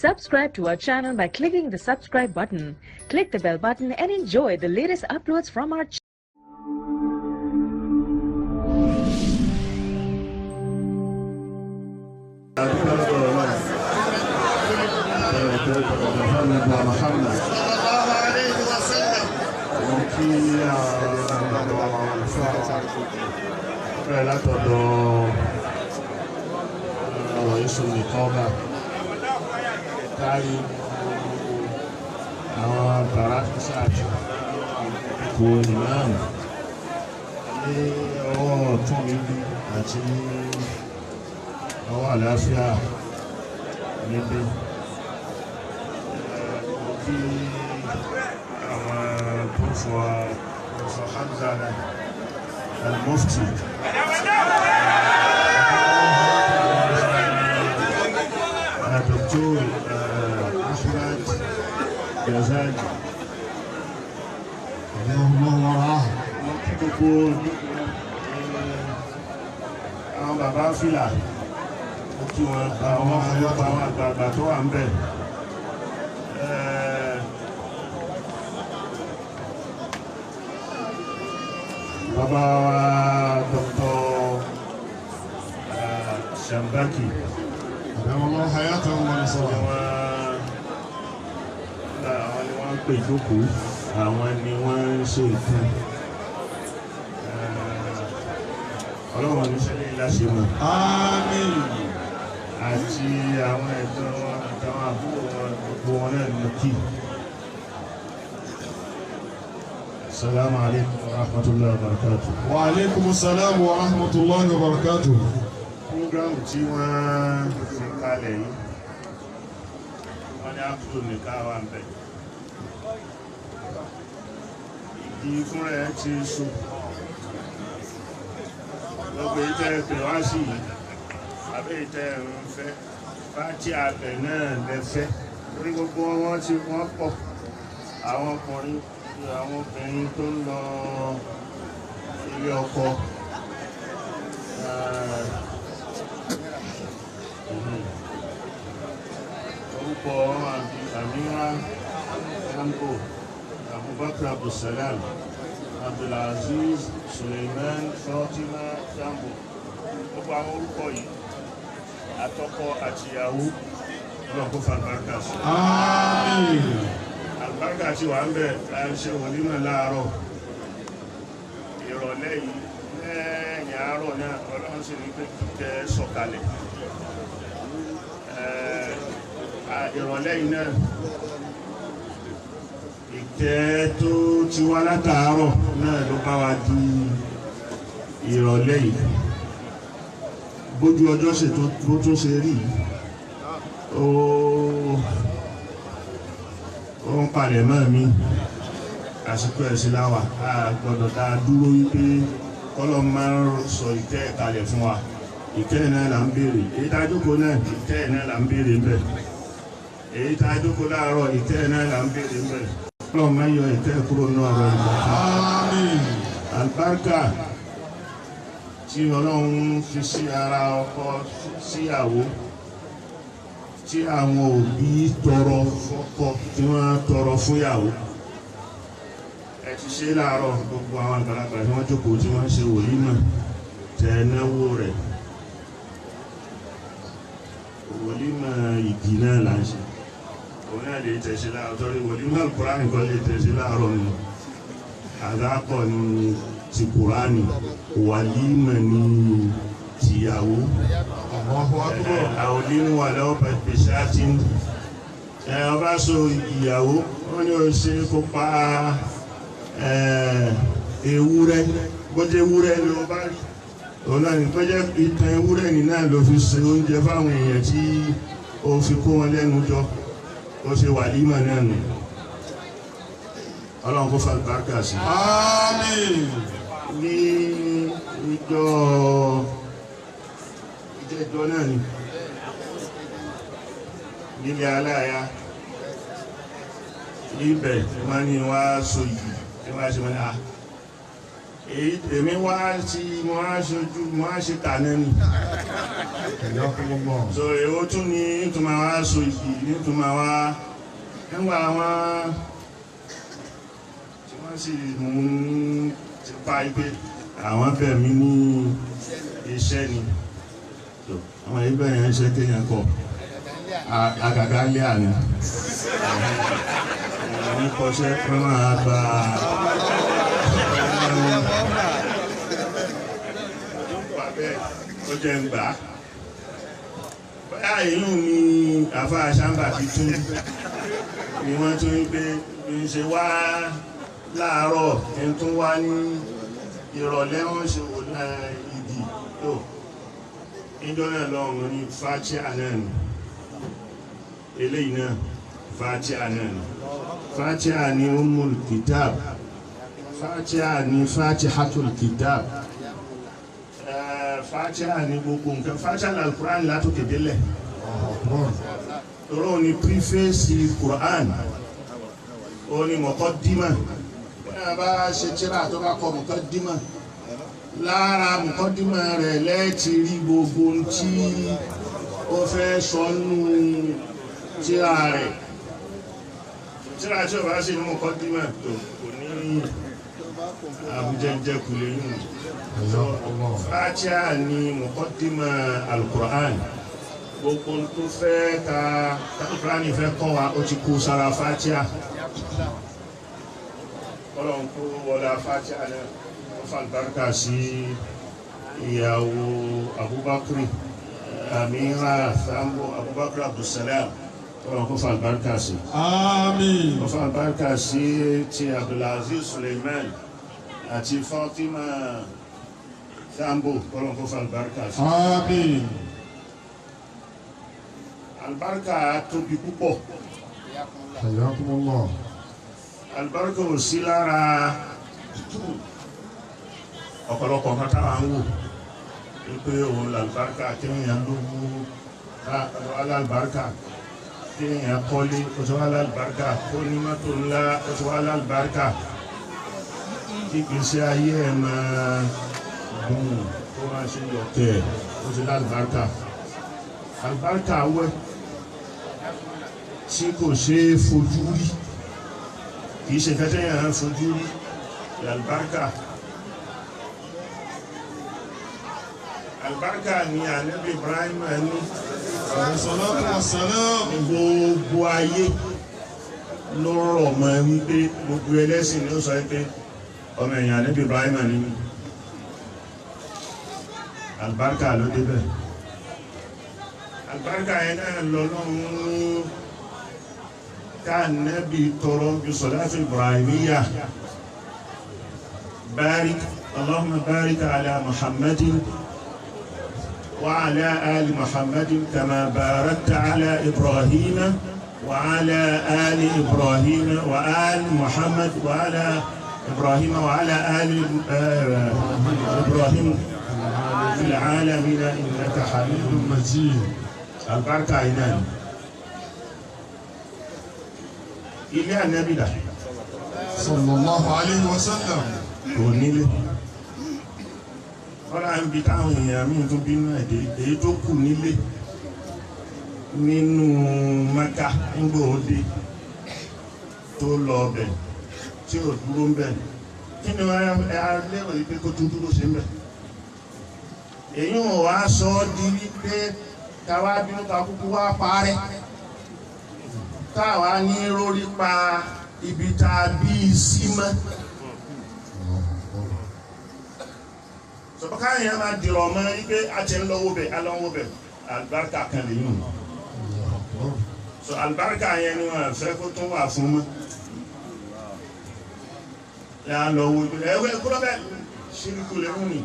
Subscribe to our channel by clicking the subscribe button. Click the bell button and enjoy the latest uploads from our channel. Kárí àwọn bàrákì sáàtì kò ìmáàmù ní ọwọ́ ọ̀tún níbi àti ní ọwọ́ àlàáfíà níbi kí àwọn Professor Hamza al-Mufti Dr. Ahmed Ghazali gbogbo àwọn bàbá fìlà kí wọn àwọn àgbààgbà tó wà ń bẹ̀ bàbá wa Dr. Shambaki Allah hayatahu wa nasarahu. Àwọn ni wọ́n ń pè jókòó, àwọn ni wọ́n ń ṣe ìtàn. Ọlọ́run ní ṣẹlẹ̀ ìláṣẹ mọ̀. Àmín. Àti àwọn ẹ̀tọ́ wọn àtàwọn àbúrò wọn gbogbo wọn náà ní kí. Assalamu alaikum wa rahmatullahi wa barakatuh. Wa alaikum assalam wa rahmatullahi wa barakatuh. Program tí wọ́n fi kalẹ̀ yìí wọ́n ní àpò nìkan wà ń bẹ̀. Ìdí fún rẹ̀ ti so gbogbo ìtẹ́ pè wá sí yìí àbẹ́ ìtẹ́ ń fẹ́ bá tí abẹ̀ náà lẹ́fẹ́ lórí gbogbo wọn tí wọ́n pọ̀ àwọn ọkùnrin àwọn obìnrin tó ń lọ ilé ọkọ orúkọ Amira Sambo, Abubakar Abdulsalam, Abdulaziz Suleiman Fatima Sambo. Gbogbo àwọn orúkọ yìí àtọkọ àti ìyàwó ọlọ́pọ̀ fàlbárkà sí. Àmín. Àlbárkà tí wà ń bẹ̀ láìṣe wòlímọ̀ láàárọ̀ ìrọ̀lẹ́ yìí lẹ́yìn àárọ̀ náà ọlọ́run sì ní pé kíkẹ́ sọ̀kalẹ̀. Ìrọ̀lẹ́ yìí náà ìkẹ́ tó ti wá látàárọ̀ náà ló bá wa di ìrọ̀lẹ́ yìí. Bójú ọjọ́ ṣe bó tún ṣe rí ó ń palẹ̀ mọ́ mi àsìkò ẹ̀sìn láwà a gbọ́dọ̀ dá dúró wípé kọ́lọ̀ máa ń sọ ìkẹ́ ìkàlẹ̀ fún wa. Ìkẹ́ náà là ń béèrè èyí tá a jókòó náà ìkẹ́ náà là ń béèrè ń bẹ̀. Èyí tá a jókòó láàárọ̀ ìkẹ́ náà là ń béèrè ń bẹ̀. Ọlọ́run máa yọ ìkẹ́ kúrò ní ọ̀rọ̀ ìgbà. Àmín. Àlùbáríkà tí Ọlọ́run fi sí ara ọkọ síyàwó tí àwọn òbí tọrọ fọ́kọ tí wọ́n tọrọ fúnyàwó. Ẹ ti ṣe láàárọ̀ gbogbo àwọn àgbàlagbà tí wọ́n jókòó tí wọ́n ṣe wòlímọ̀ tẹ náwó rẹ̀. Wòlímọ̀ ìdí náà là ń ṣe. Òun náà lè tẹ̀sí láàárọ̀ torí wòlímọ̀ Kùránì kan lè tẹ̀sí láàárọ̀ nù. Àdápọ̀ ni ti Kùránì, wàlímọ̀ ni tìyàwó. Àwọn onínú wà lọ́wọ́ pẹ̀lú ṣáàtì ọba so ìyàwó wọ́n ní o ṣe kó pa ewúrẹ́ bọ́jẹ́ ewúrẹ́ ni ó bá rí òun náà ní bọ́jẹ́ ìtàn ewúrẹ́ ní náà ló fi ṣe oúnjẹ fáwọn èèyàn tí ó fi kó wọn lẹ́nu jọ ó ṣe wàlímọ̀ náà nù. Ọlọ́run kó fa àlùbáríkà sí. Àmín. Ní ìjọ náà ni nílé aláya ibẹ̀ wọ́n ní wá so yìí tí wọ́n ṣe wọ́n ní èmi wá sí wọ́n á ṣojú wọ́n á ṣe tànà ni so èwo tún ní tó máa wá so igi ní tó máa wá nígbà wọn tí wọ́n sì mú ti pa ipé àwọn bẹ̀ mí ní iṣẹ́ ni àwọn ibẹ̀ yẹn ṣe kéèyàn kọ àgàgà lé àná àwọn kọṣẹ́ fún máa gba ó jẹ́ ń gbà bóyá èyí ni àfa àṣàmbà fi tún ni wọ́n tún ń gbé ń ṣe wá láàárọ̀ ń tún wá ní ìrọ̀lẹ́ wọn ṣe wò ìdì tó níjọ́ náà lọ́rùn ní Fatiha náà ni eléyìí náà Fatiha náà ni Fatiha ni Ummul Kitab Fatiha ni Fatihatul Kitab Fatiha ni gbogbo nǹkan Fatiha ní Al-Qur'an látòkè délẹ̀ tọ́rọ ni preface Qur'an ó ní muqaddima bóyá bá ṣe tíra tó bá kọ muqaddima lára muqaddima rẹ̀ lẹ́ẹ̀tì rí gbogbo tí ó fẹ́ sọ́nù tíra rẹ̀ tíra tí ó bá ṣe ní muqaddima tó kò ní àbújẹ́jẹ́ kulè yìí Fatiha ni muqaddima Al-Qur'an gbogbo tó fẹ́ ka Al-Qur'an fẹ́ kọ́ wa ó ti kó sára Fatiha ọlọ́run kó wọlá Fatiha náà ó fa àlùbáríkà sí ìyàwó Abubakar Amira Sambo Abubakar Abdulsalam ọlọ́run kó fa àlùbáríkà sí Àmín. ó fa àlùbáríkà sí ti Abdulaziz Suleiman àti Fatima Sambo ọlọ́run kó fa àlùbáríkà sí Àmín. àlùbáríkà tóbi púpọ̀ Hayyakumullah. àlùbáríkà ò sí lára ọ̀pọ̀lọpọ̀ kan táwa ń wò wípé òun làlùbáríkà kéèyàn lówó alálùbáríkà kéèyàn kọ́lé oṣù alálùbáríkà kó ní mọ́tò ńlá oṣù alálùbáríkà kí ìgbésí ayé ẹ̀ máa gùn kó máa ṣe yọ̀kẹ́ oṣù alálùbáríkà àlùbáríkà wẹ̀ tí kò ṣe é fojú rí kìí ṣe kẹtẹ́ yàn fojú rí àlùbáríkà àlùbáríkà ni ànábì Ibrahim ní Salatu wassalam. gbogbo ayé ló rọ̀ mọ́ wípé gbogbo ẹlẹ́sìn ló sọ pé ọmọ èèyàn ànábì Ibrahim ní àlùbáríkà ló débẹ̀ àlùbáríkà yẹn náà lọ lọ́rùn كالنبي ترى بصلاة إبراهيمية بارك اللهم بارك على محمد وعلى آل محمد كما باركت على إبراهيم وعلى آل إبراهيم وآل محمد وعلى إبراهيم وعلى آل إبراهيم في العالمين إنك حميد مجيد. البركة إنان ilé ànábì dà Sallallahu alayhi wa sallam. kò nílé fọ́nà ń bi táwọn èèyàn míì tó bínú ẹ̀dẹ́ èyí tó kù nílé nínú Mẹ́kà ńgbòóde tó lọ ọbẹ̀ tí ò dúró ń bẹ̀ kí ni wọ́n lérò yìí pé kó tún dúró sí ń bẹ̀ èyí ò wá sọ ọ́ di wípé káwá bínú ká kúkú wá parẹ́ táwa ní rórí pa ibi tá a bí i sí mọ́. Sọ̀bọ́ká yẹn máa dìrọ̀ mọ́ wípé a ti ń lọ́wọ́ bẹ̀ alọ́wọ́ bẹ̀ àlùbáríkà kan lè yùn. So àlùbáríkà yẹn ni wọ́n fẹ́ kó tún wà fún mọ́. Ẹ á lọ wo ẹwẹ́ kúrọ́ bẹ́ẹ̀ ṣíríkù lè mú mi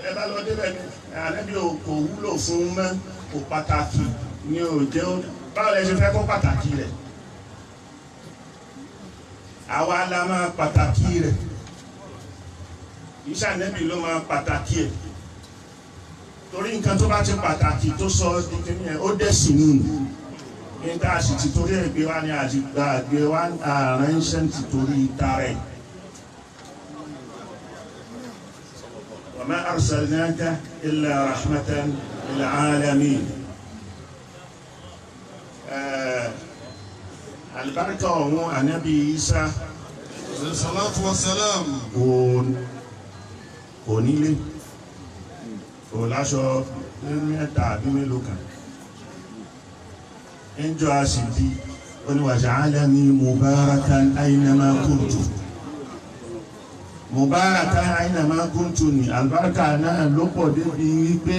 ẹ bá lọ débẹ̀ ni ànábì kò wúlò fún mọ́ kò pàtàkì ni ò jẹ́ báwo lẹ ṣe fẹ́ kó pàtàkì rẹ̀. Àwa la máa pàtàkì rẹ̀ iṣẹ́ ànẹ́bì ló máa pàtàkì ẹ̀ torí nǹkan tó bá ti pàtàkì tó sọ ìkíní ẹ̀ ó dẹ̀ sínú ní tá a sì ti torí ẹ̀ gbé wá ní àdìgbà gbé wá àránṣẹ́ ti torí ìta rẹ̀ wa ma arsalnaka illa rahmatan العالمين. البركة هو النبي عيسى عليه الصلاة والسلام. onílé òláṣọ mẹ́ta àbí mélòó kan ẹjọ́ a sì bí oníwàja'alani mubarakan aynama kuntu. Mubarakan aynama kuntu ni àlùbáríkà náà ló pọ̀ débi wípé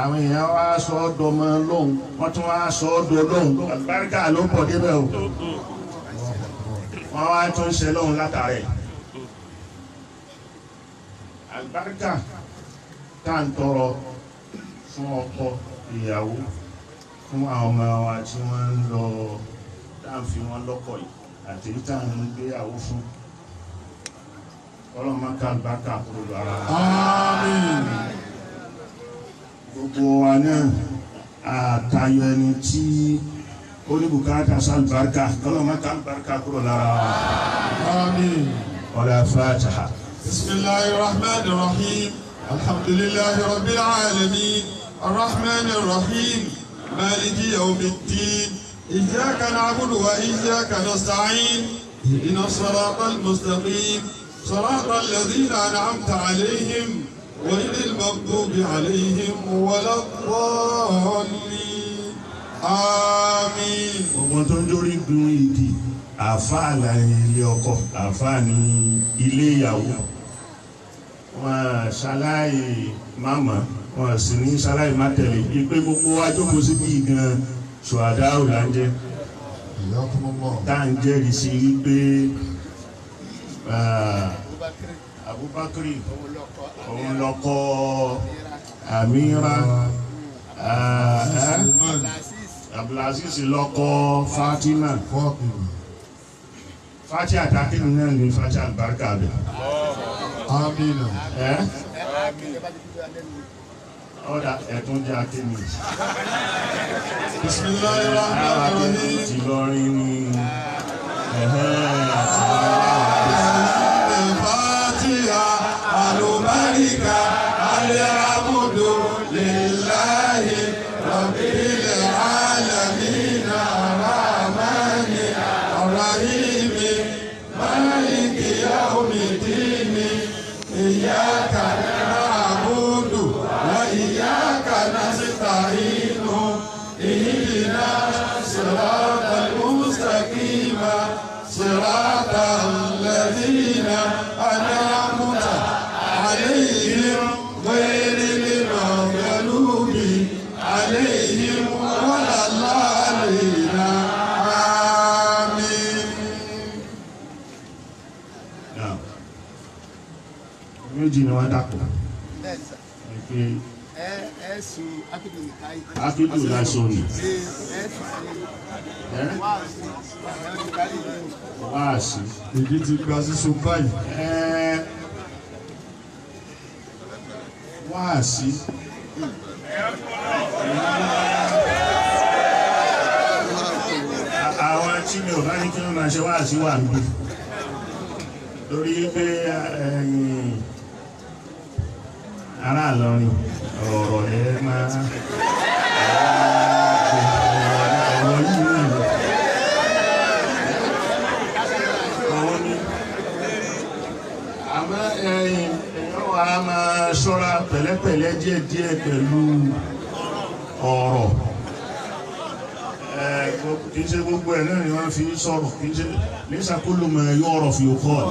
àwọn èèyàn wá sọ ọ́ dọmọ lóhùn wọ́n tún wá sọ ọ́ dọ lóhùn àlùbáríkà ló pọ̀ débẹ̀ o wọ́n wá tún ṣe lóhùn látàrẹ̀. Àlùbáríkà tá à ń tọrọ fún ọkọ ìyàwó fún àwọn ọmọ wa tí wọ́n ń lọ tá à ń fi wọ́n lọ́kọ yìí àti tá à ń gbéyàwó fún ọlọ́mọ ká àlùbáríkà kúrò lára. Àmín. Gbogbo wa náà àtayọ ẹni tí ó ní bùkátà sálùbáríkà ọlọ́mọ ká àlùbáríkà kúrò lára. Àmín. Ọ̀rẹ́ Fatiha. بسم الله الرحمن الرحيم. الحمد لله رب العالمين الرحمن الرحيم مالك يوم الدين إياك نعبد وإياك نستعين اهدنا الصراط المستقيم صراط الذين أنعمت عليهم غير المغضوب عليهم ولا الضالين. آمين. Ọmọ tó ń jórí gun igi àfáà láàrin ilé ọkọ àfáà ní ilé ìyàwó wọn ṣaláì máma wọn sì ní ṣaláì má tẹ̀lé ìpé gbogbo wa jókòó sí bí gan ṣùwàdáwò là ń jẹ́ tá à ń jẹ́rìí sí wípé Abubakari òun lọ́kọ Amira Abdulaziz lọ́kọ Fatima Fati àtàkìní náà ní Fati àlùbáríkà bẹ̀. Àmín. Ọ̀dà ẹ̀tún jẹ́ akéwì. Bismillahirrahmanirrahim. Ti lọrin ní Fatiha àlùbáríkà alhamdu lillahi rabbil alamin arrahmani arrahim maliki yawmiddin iyyaka na'budu wa iyyaka nasta'in ihdina siratal mustaqim siratal ladzina an'amta alayhim ghayril maghdubi alayhim waladdallin. Àmín. méjì ni wọ́n dàpọ̀. Akidu lásán ni. Wáàsí. Èdè ti gba sísun báyìí. Wáàsí. Àwọn tí mi ò bá ní kí wọ́n máa ṣe wáàsí wà ń bí. Torí pé ará Ìlọrin ọ̀rọ̀ ẹ máa ọ̀rọ̀ yìí náà lọ. Àwọn ni àmọ́ èèyàn wa máa ṣọ́ra pẹ̀lẹ́pẹ̀lẹ́ díẹ̀díẹ̀ pẹ̀lú ọ̀rọ̀. Kìí ṣe gbogbo ẹ̀ náà ni wọ́n fi sọ̀rọ̀ kìí ṣe laysa kullu ma yu'raf yuqal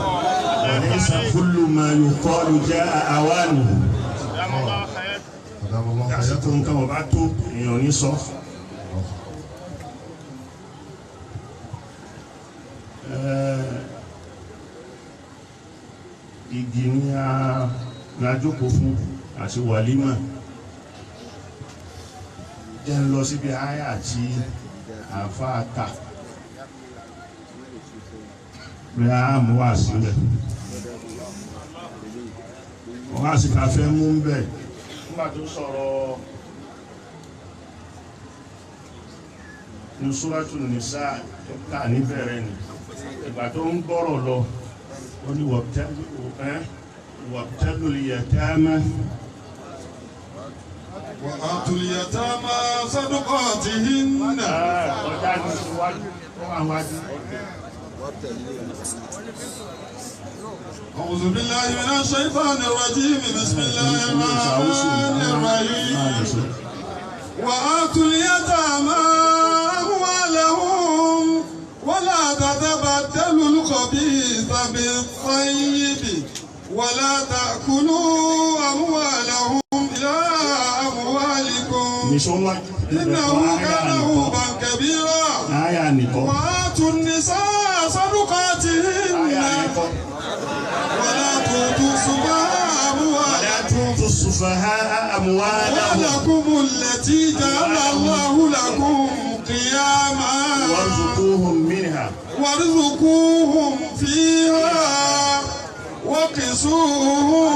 wa laysa kullu ma yuqal jaa awanuhu. Dásìkò nǹkan ọba tó èèyàn ní sọ. Igi ní a jókòó fún àti wàlímà. Jẹ́ ń lọ síbi àyà àti àfáàkà. Bí a mú wá sílẹ̀. Wọ́n á sì ká fẹ́ mú ń bẹ̀. Nígbà tó sọ̀rọ̀ ní Súrátù Nìsá tó kà níbẹ̀rẹ̀ ni ìgbà tó ń gbọ́rọ̀ lọ ó ní wabtalul yatama وآتوا اليتامى صدقاتهن. ọjà ní ìwájú àwọn àjò. أعوذ بالله من الشيطان الرجيم. بسم الله الرحمن الرحيم. وآتوا اليتامى أموالهم ولا تتبدلوا الخبيث بالطيب ولا تأكلوا أموالهم إلى أموالكم إنه كان حوبا كبيرا. وآتوا النساء صدقاتهن ولا تؤتوا السفهاء أموالكم التي جعل الله لكم قياما وارزقوهم فيها وقسوهم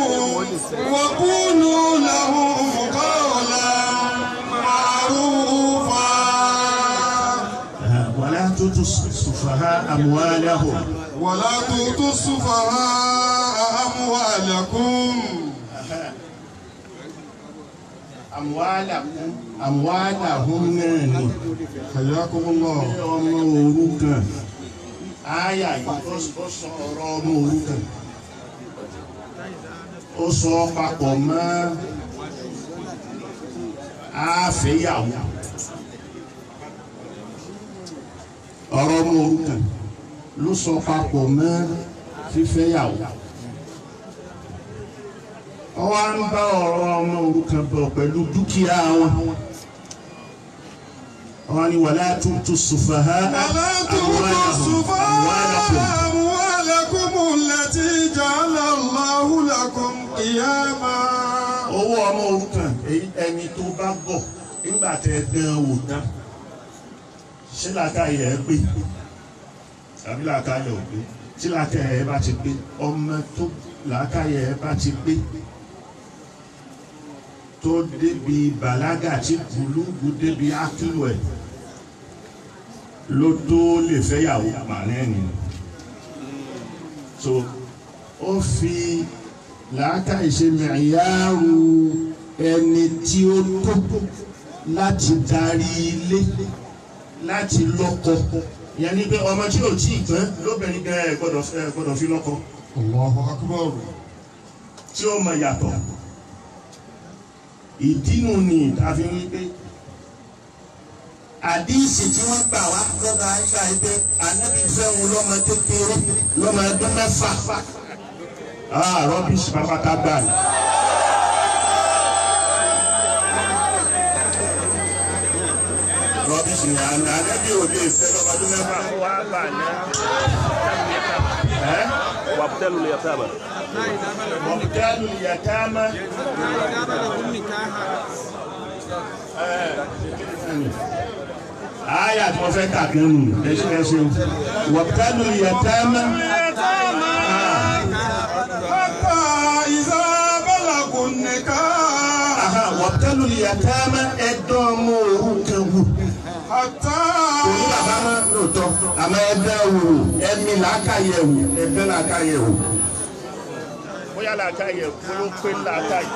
وقولوا لهم قولا معروفا. ولا تؤتوا السفهاء أموالهم ولا تؤتوا السفهاء أموالكم. أموالهم ناني حياكم الله. ọmọ òrukàn àyà yìí ó sọ ọ̀rọ̀ ọmọ òrukàn ó sọ papọ̀ mọ́ àfẹ́yàwó ọ̀rọ̀ ọmọ òrukàn ló sọ papọ̀ mọ́ fífẹ́yàwó. Ọwọ́ ń bá ọ̀rọ̀ ọmọ òrukàn bọ̀ pẹ̀lú dúkìá wọn. Ọwọ́ ni wala tu'tu sufaha'a أموالكم التي جعل الله لكم قياما. Owó ọmọ òrukàn ẹni tó bá gọ̀ nígbà tẹ́ dán wò tán ṣé làákàyè ẹ pé tàbí làákàyè ò pé tí làákàyè ẹ bá ti pé ọmọ tó làákàyè ẹ bá ti pé tó débi bàlágà tí bùlùbù débi ákìlù ẹ̀ ló tó lè fẹ́yàwó màlẹ́ni. So ó fi làákàyè ṣe mẹ̀yàrú ẹni tí ó tó láti darí ilé láti lọ́kọ. Ìyẹn ni pé ọmọ tí ò tí ì tán lóbìnrin gan ẹ̀ gbọ́dọ̀ fi lọ́kọ. Allahu Akbar. Tí ó mọ yàtọ̀. Ìdínú ni ìtàfi wípé àdíìsì tí wọ́n gbà wá lọ́dọ̀ àìsà ìpé ànábì fẹ́ wọn lọ́mọ kékeré lọ́mọ ọdún mẹ́fà. Rọ́bìṣì pápátá gbà ní. Rọ́bìṣì ni ànábì ò lè fẹ́ lọ́mọ ọdún mẹ́fà kó wá bà ní. وابتلوا اليتامى وابتلوا اليتامى آية موفقة كنو وابتلوا اليتامى حتى إذا بلغوا النكاح. وابتلوا اليتامى ẹ̀dọ́mọ òrukàn حتى òní bàbá máa ń lòótọ́ àmọ́ ẹ̀dá wò ẹ̀mí làákàyè wò ẹ̀dẹ́ làákàyè wò. Bóyá làákàyè bóyá pé làákàyè.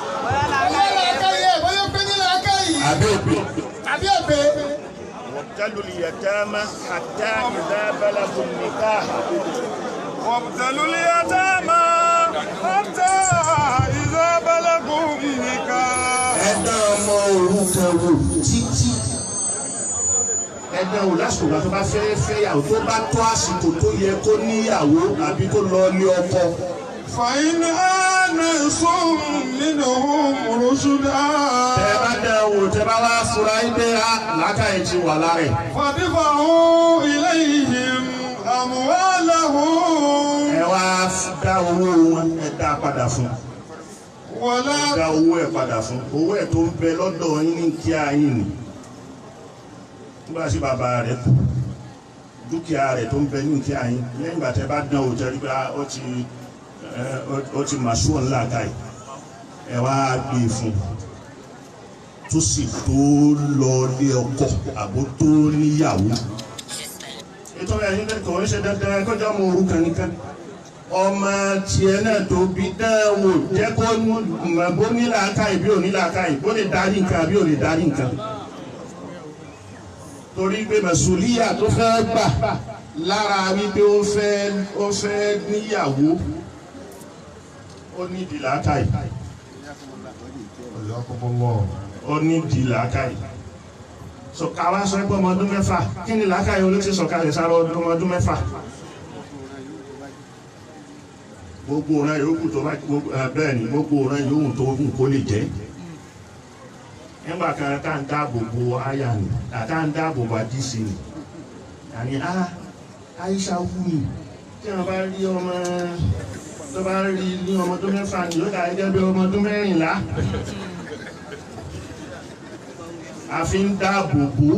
bóyá pé ní làákàyè. Àbí òbí. àbí òbí. وابتلوا اليتامى حتى إذا بلغوا النكاح. وابتلوا اليتامى حتى إذا بلغوا النكاح. ẹ̀dọ́mọ òrukàn wò títí. Ẹgbẹ́ wò lásìkò ìgbà tó bá fẹ́ yàwó tó bá tó àsìkò tó yẹ kó níyàwó àbí kó lọ ní ọkọ. فإن آنستم منهم رشدا. Tẹ́ bá dẹ̀ wò tẹ́ bá wá fura ibé làákàyè ti wà lára ẹ̀. فادفعوا إليهم أموالهم. Ẹ wá dá owó wọn ẹ dá padà fún. ولا Dá owó ẹ̀ padà fún. Owó ẹ̀ tó ń bẹ lọ́dọ̀ yín ní kí á yín ni. Nígbà tí bàbá rẹ̀ kú dúkìá rẹ̀ tó ń bẹ ní kí á yín lẹ́yìn ìgbà tẹ́ bá dán o jẹ́ nígbà ó ti màṣúwọ̀n ńlá káyì ẹ wá gbé fún tó sì tó lọ lé ọkọ àbó tó níyàwó. Ètò ẹ̀yìn lẹ́kọ̀ọ́ ń ṣe dandan kọjá ọmọ òrukàn nìkan ọmọ tiẹ̀ náà tó bí dáwò jẹ́ kó mọ̀ bó ní làákàyè bí ò ní làákàyè bó lè darí nǹkan bí ò lè darí nǹkan. torí pé mẹ̀sùlíyà tó fẹ́ gbà lára wípé ó fẹ́ níyàwó ó ní di làákàyè. ó ní di làákàyè. so káwá sọ pé ọmọ ọdún mẹ́fà kí ni làákàyè olóṣèlú sọ̀kalẹ̀ sára ọmọ ọdún mẹ́fà. gbogbo ọ̀ràn yòókù tó bá bẹ́ẹ̀ ni gbogbo ọ̀ràn yòókù tó kù kó lè jẹ́. nígbà kan tá ń dáàbò bo àyà ni tá ń dáàbò bo àdìsí ni àní Aisha wù mí tí wọn bá rí ọmọ tó bá rí ní ọmọ ọdún mẹ́fà ni yóò dà gẹ́gẹ́ bí ọmọ ọdún mẹ́rìnlá. àfi ń dáàbò bo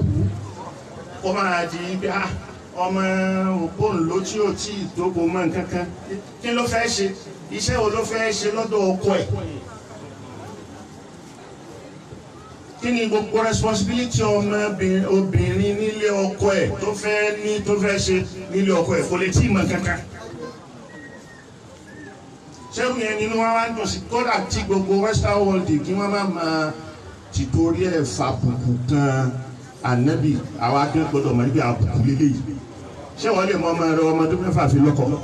kó máa di bí ọmọ òpónlò tí ò tí ì tóbo mọ́ nǹkan kan kí ló fẹ́ ṣe iṣẹ́ wo ló fẹ́ ṣe lọ́dọ̀ ọkọ ẹ̀ kí ni gbogbo responsibility ọmọ obìnrin nílé ọkọ ẹ̀ tó fẹ́ ṣe nílé ọkọ ẹ̀ kò lè tí ì mọ̀ kankan ṣẹ́gun yẹn nínú wa wá ń dùn sí kódà tí gbogbo western world kí wọ́n má máa tìtorí ẹ̀ fàbùkù kan ànábì àwọn akẹ́kọ̀ọ́ gbọ́dọ̀ mọ̀ níbi àbùkù lélẹ́yìí ṣé wọ́n lè mọ ọmọ rẹ ọmọ ọdún mẹ́fà fi lọ́kọ. ọmọ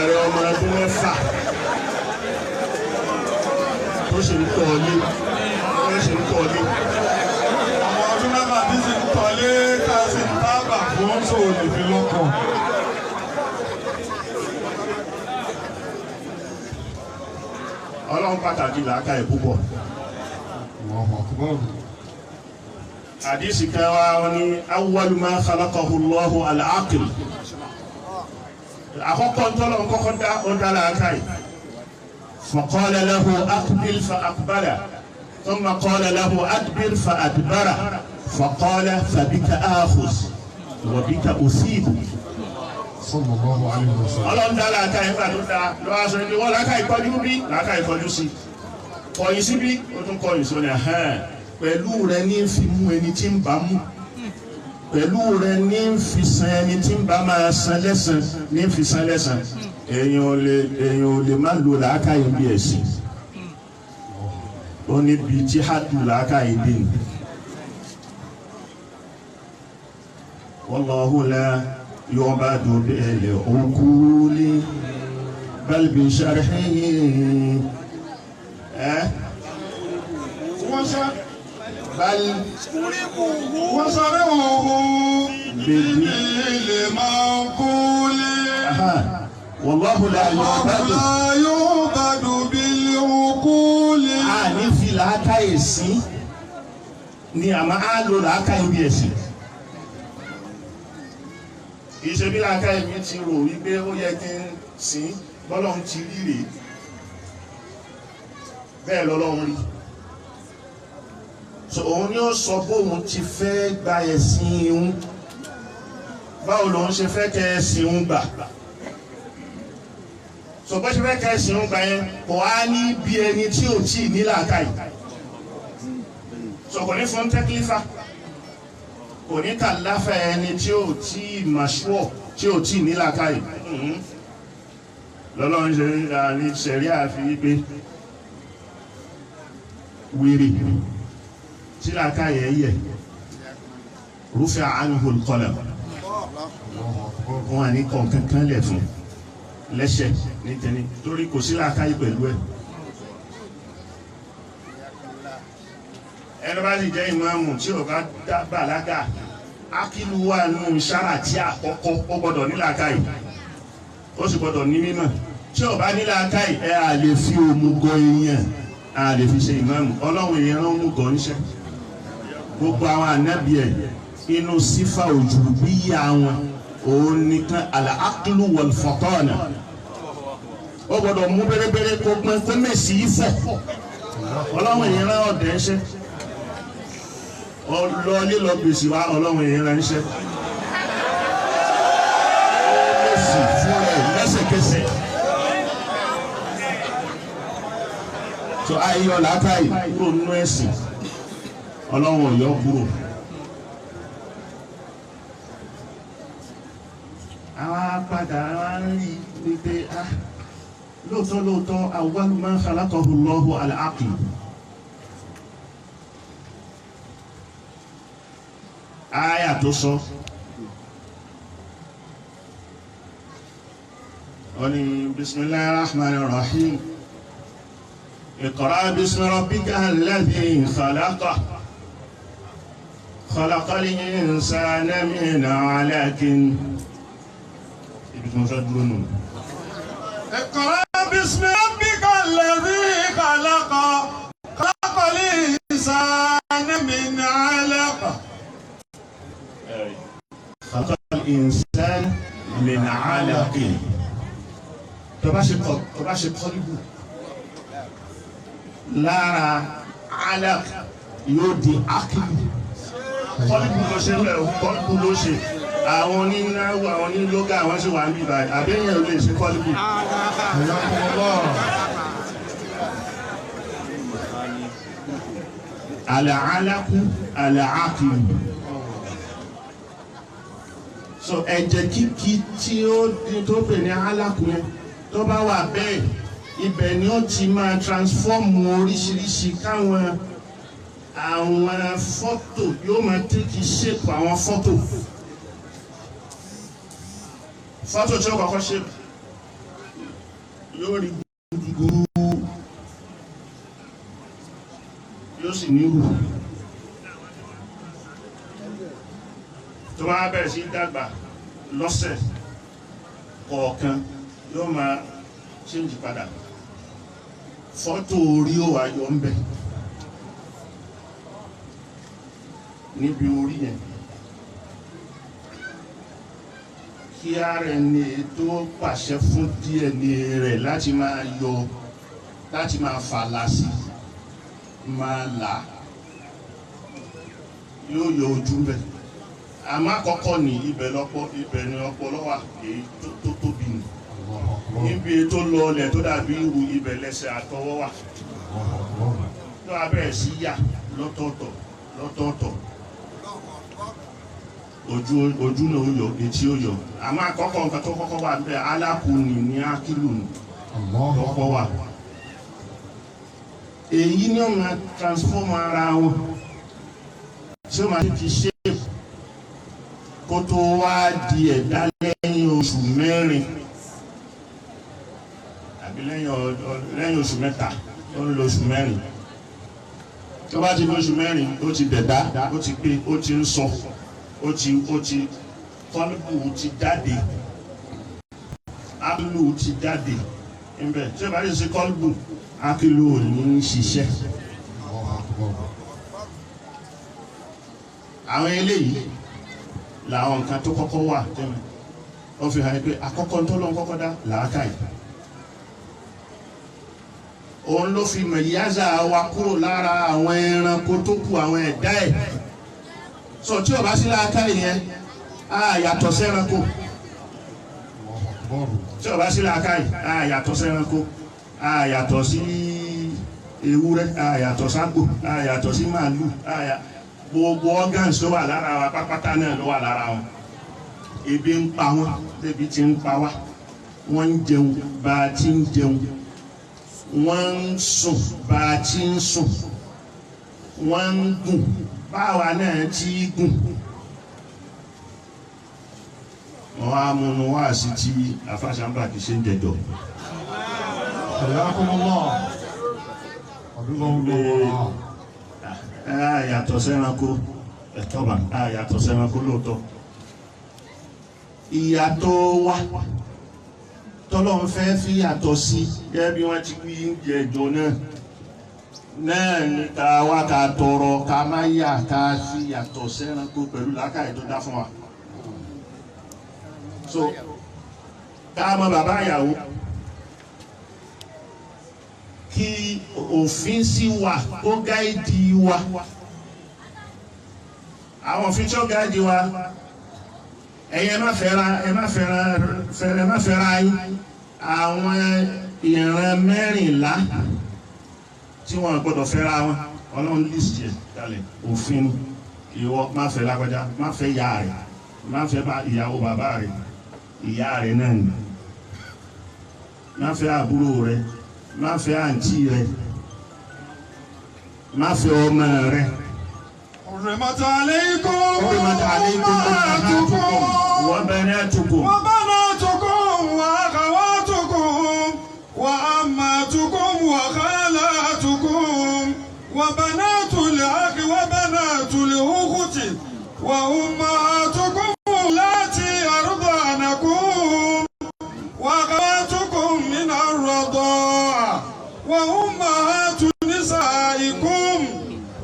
rẹ ọmọ ọdún mẹ́fà tó ṣe ń tọ́ ọlé ọmọ ọdún mẹ́fà tí sì ń tọ́lé tá a sì ń tábà fún sòwò lè fi lọ́kọ. ọlọ́run pàtàkì làákàyè púpọ̀. حديث كواني أول ما خلقه الله العقل أخوكم تلون كوكودا أدلا كاي فقال له أقبل فأقبل ثم قال له أدبر فأدبر فقال فبك آخذ وبك أصيب صلى الله عليه وسلم الله دلا كاي فدودا لو أسوني ولا كاي كوجو بي لا كاي كوجو سي كوي سي بي او تون كوي سوني ها pẹ̀lú rẹ ní fi mú ẹni tí ń bá mú pẹ̀lú rẹ ní fi san ẹni tí ń bá máa san lẹ́san ní fi san lẹ́san èèyàn ò lè má lo làákàyè bí ẹ̀sìn ó ní bí tí hádù làákàyè dé ní. wallahu la yu'badu bil uquli bal bi sharhihi بل وصرفه بالمنقول والله لا يعبد بالعقول ní fi làákàyè sí ni àmọ́ á lo làákàyè bí ẹ̀sìn ìṣe bí làákàyè mi ti rò wípé ó yẹ kí n sìn bọ́lọ́run ti rí rèé bẹ́ẹ̀ lọ́lọ́run rí so òun ni ó sọ bóun ti fẹ́ gba ẹ̀sìn ìhun báwo lòun ṣe fẹ́ kẹ́ ẹ̀sìn ìhun gbà so bó ṣe fẹ́ kẹ́ ẹ̀sìn ìhun gbà yẹn kò á ní bí ẹni tí ò tí ì ní làákàyè so kò ní fún tẹ́kílífà kò ní kàláfà ẹni tí ò tí ì màṣúọ̀ tí ò tí ì ní làákàyè lọ́lọ́run ṣe ní ṣẹ̀rí àfi wípé wèrè tí làákàyè yẹ rufi anhu al-qalam wọn à ní kọ̀ọ̀kan kan lẹ̀ fún lẹ́sẹ̀ nítorí torí kò sí làákàyè pẹ̀lú ẹ̀. ẹni bá sì jẹ́ ìmáàmù tí ò bá bàlágà ákìlú wà nù sára tí àkọ́kọ́ ó gbọ́dọ̀ ní làákàyè ó sì gbọ́dọ̀ ní mímọ̀ tí ò bá ní làákàyè ẹ à lè fi òmùgọ̀ èèyàn à lè fi ṣe ìmáàmù ọlọ́run èèyàn rán òmùgọ̀ níṣẹ́ gbogbo àwọn ànábì ẹ̀ inú sífà òjò bí yá wọn òun nìkan al-aqlu wal-fatana ó gbọ́dọ̀ mú bẹ́rẹ́bẹ́rẹ́ kó pín pé mèsì ifọ̀ ọlọ́run èèyàn rán ọ̀dẹ̀ ńṣẹ́ ọlọ́ọ̀lé lọ gbèsè wá ọlọ́run èèyàn rán ńṣẹ́ mèsì fún ẹ̀ lẹ́sẹ̀kẹsẹ̀ tó ayọ̀ làákàyè kúrò nínú ẹ̀sìn ọlọ́run ọ̀yọ́ kúrò àwọn padà wá ń rí wípé lóòótọ́ awwalu ma khalaqahu Allahu al-aql. Aya tó sọ wọ́n ní bismillahir rahmanir rahim iqra bismi rabbika alladhi khalaqa khalaqal insana min 'alaqin. Ibi tí wọ́n fẹ́ dúró nù. اقرأ باسم ربك الذي خلق خلق الإنسان من علق خلق الإنسان من علق. tó bá ṣe kọ́líbù lára alaq yóò di akílù. Kọ́líbù ló ṣe rẹ̀ kọ́líbù ló ṣe. Àwọn onínáwó àwọn onílógà àwọn ṣe wà ń bí báyìí àbẹ́yẹn ò lè ṣe kọ́líbù. Al-alaqu al-aqilu. So ẹ̀jẹ̀ kíkí tí ó tó pè ní alaqu yẹn tó bá wà bẹ́ẹ̀ ibẹ̀ ni ó ti máa transform oríṣiríṣi káwọn àwọn fọ́tò yóò máa take shape àwọn fọ́tò tí ó kọ́kọ́ shape yóò rí gbúgbúrú yóò sì níhù tó bá bẹ̀rẹ̀ sí dàgbà lọ́sẹ̀ kọ̀ọ̀kan yóò máa change padà fọ́tò orí ó wà yọ ń bẹ níbi orí yẹn kí RNA tó pàṣẹ fún DNA rẹ̀ láti máa yọ láti máa fàlà sí máa là yóò yọ ojú ń bẹ àmọ́ àkọ́kọ́ ní ibẹ̀ ni ọpọlọ wà èyí tó tóbi nù níbi tó lọlẹ̀ tó dàbí irú ibẹ̀ lẹ́sẹ̀ àtọwọ́ wà tó abẹ́rẹ́ sí yà lọ́tọ̀ọ̀tọ̀ ojú náà ó yọ etí ó yọ àmọ́ àkọ́kọ́ nǹkan tó kọ́kọ́ wà bẹ́ẹ̀ alákùnì ní ákìlù lọ́pọ̀ wà èyí ni ó máa transform ara wọn tí ó máa ti shape kó tó wá di ẹ̀dá lẹ́yìn oṣù mẹ́rin àbí lẹ́yìn oṣù mẹ́ta ó ń lo oṣù mẹ́rin tó bá ti ní oṣù mẹ́rin ó ti dẹ̀dá ó ti pé ó ti ń sọ ó ti kọ́lùbù ti jáde ákìlù ti jáde níbẹ̀ tí ó bá ti ṣe kọ́lùbù ákìlù ò ní ṣiṣẹ́. Àwọn eléyìí làwọn nǹkan tó kọ́kọ́ wà tẹ́lẹ̀ ó fi hàn pé àkọ́kọ́ tó lọ́n kọ́kọ́ dá làákàyè òun ló fi mẹ̀yáza wa kúrò lára àwọn ẹranko tó kù àwọn ẹ̀dá ẹ̀ sọ tí o bá sí làákàyè yẹn á yàtọ̀ sẹ́ranko tí o bá sí làákàyè á yàtọ̀ sẹ́ranko á yàtọ̀ sí ewúrẹ́ á yàtọ̀ ságbò á yàtọ̀ sí màálù gbogbo organs tó wà lára wa pápátá náà ló wà lára wọn ebi ń pa wọn ebi ti ń pa wá wọ́n ń jẹun bá a ti ń jẹun wọ́n ń sùn bá a ti ń sùn wọ́n ń gùn báwa náà ti gùn wọ́n á múnú wá sí tí afáṣàmbà kì í ṣe ń jẹjọ. Yàtọ̀ sẹ́ranko ẹ̀tọ́bà yàtọ̀ sẹ́ranko lóòótọ́ ìyàtọ̀ wa tọ́lọ́n fẹ́ fi yàtọ̀ sí gẹ́gẹ́ bí wọ́n ti wí ń jẹ ìjọ náà ní ká wá ká tọrọ ká má yà ká fi yàtọ̀ sẹ́ranko pẹ̀lú làákàyè tó dá fún wa so ká mọ bàbá ìyàwó kí òfin sí wa ó gáìdì wa àwọn òfin tí ó gáìdì wa ẹ̀yin ẹ má fẹ́ra yín àwọn ìran mẹ́rìnlá tí wọ́n gbọ́dọ̀ fẹ́ra wọn ọlọ́run list yẹ kalẹ̀ òfin ìwọ má fẹ́ lágbájá má fẹ́ ìyá rẹ̀ má fẹ́ ìyàwó bàbá rẹ̀ ìyá rẹ̀ náà ni má fẹ́ àbúrò rẹ̀ má fẹ́ àǹtí rẹ̀ má fẹ́ ọmọ rẹ̀. حرمت عليكم حرمت عليكم أمهاتكم وبناتكم وأخواتكم وعماتكم وخالاتكم وبنات الأخ وبنات الأخت وأمهاتكم اللاتي أرضعنكم وأخواتكم من الرضاعة وأمهات نسائكم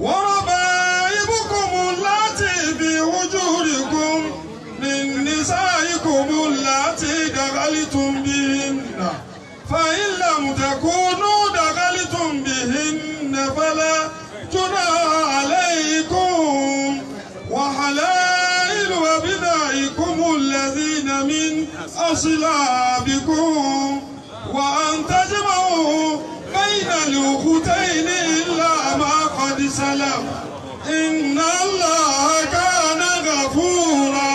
وربائبكم اللاتي في حجوركم من نسائكم اللاتي دخلتم بهن فإن لم تكونوا دخلتم بهن فلا جناح عليكم وحلائل أبنائكم الذين من أصلابكم وأن تجمعوا بين الأختين إلا ما قد سلف إن الله كان غفورا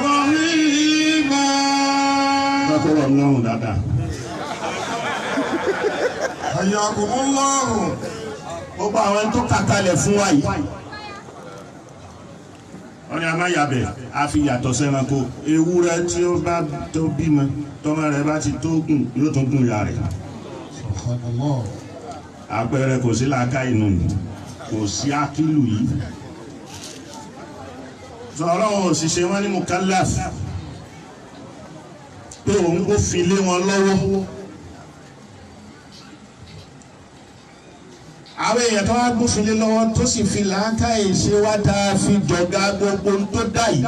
رحيما. حياكم الله. gbogbo àwọn tó kàkálẹ̀ fún wa yìí wọ́n ní a máa yàbẹ̀ a fi yàtọ̀ sẹ́ranko ewúrẹ́ tí ó bá tó bímọ tọ́mọ rẹ̀ bá ti tó gùn yóò tún gùn ìyá rẹ̀. àpẹẹrẹ kò sí làákà inú kò sí ákìlù yìí sọ̀rọ̀ òṣìṣẹ́ wọn ní mukallaf pé òun kò fi lé wọn lọ́wọ́. àwọn èèyàn tó wá gbófin lé lọ́wọ́ tó sì fi làákà ìṣe wá tá a fi jọ̀gá gbogbo tó dá yìí.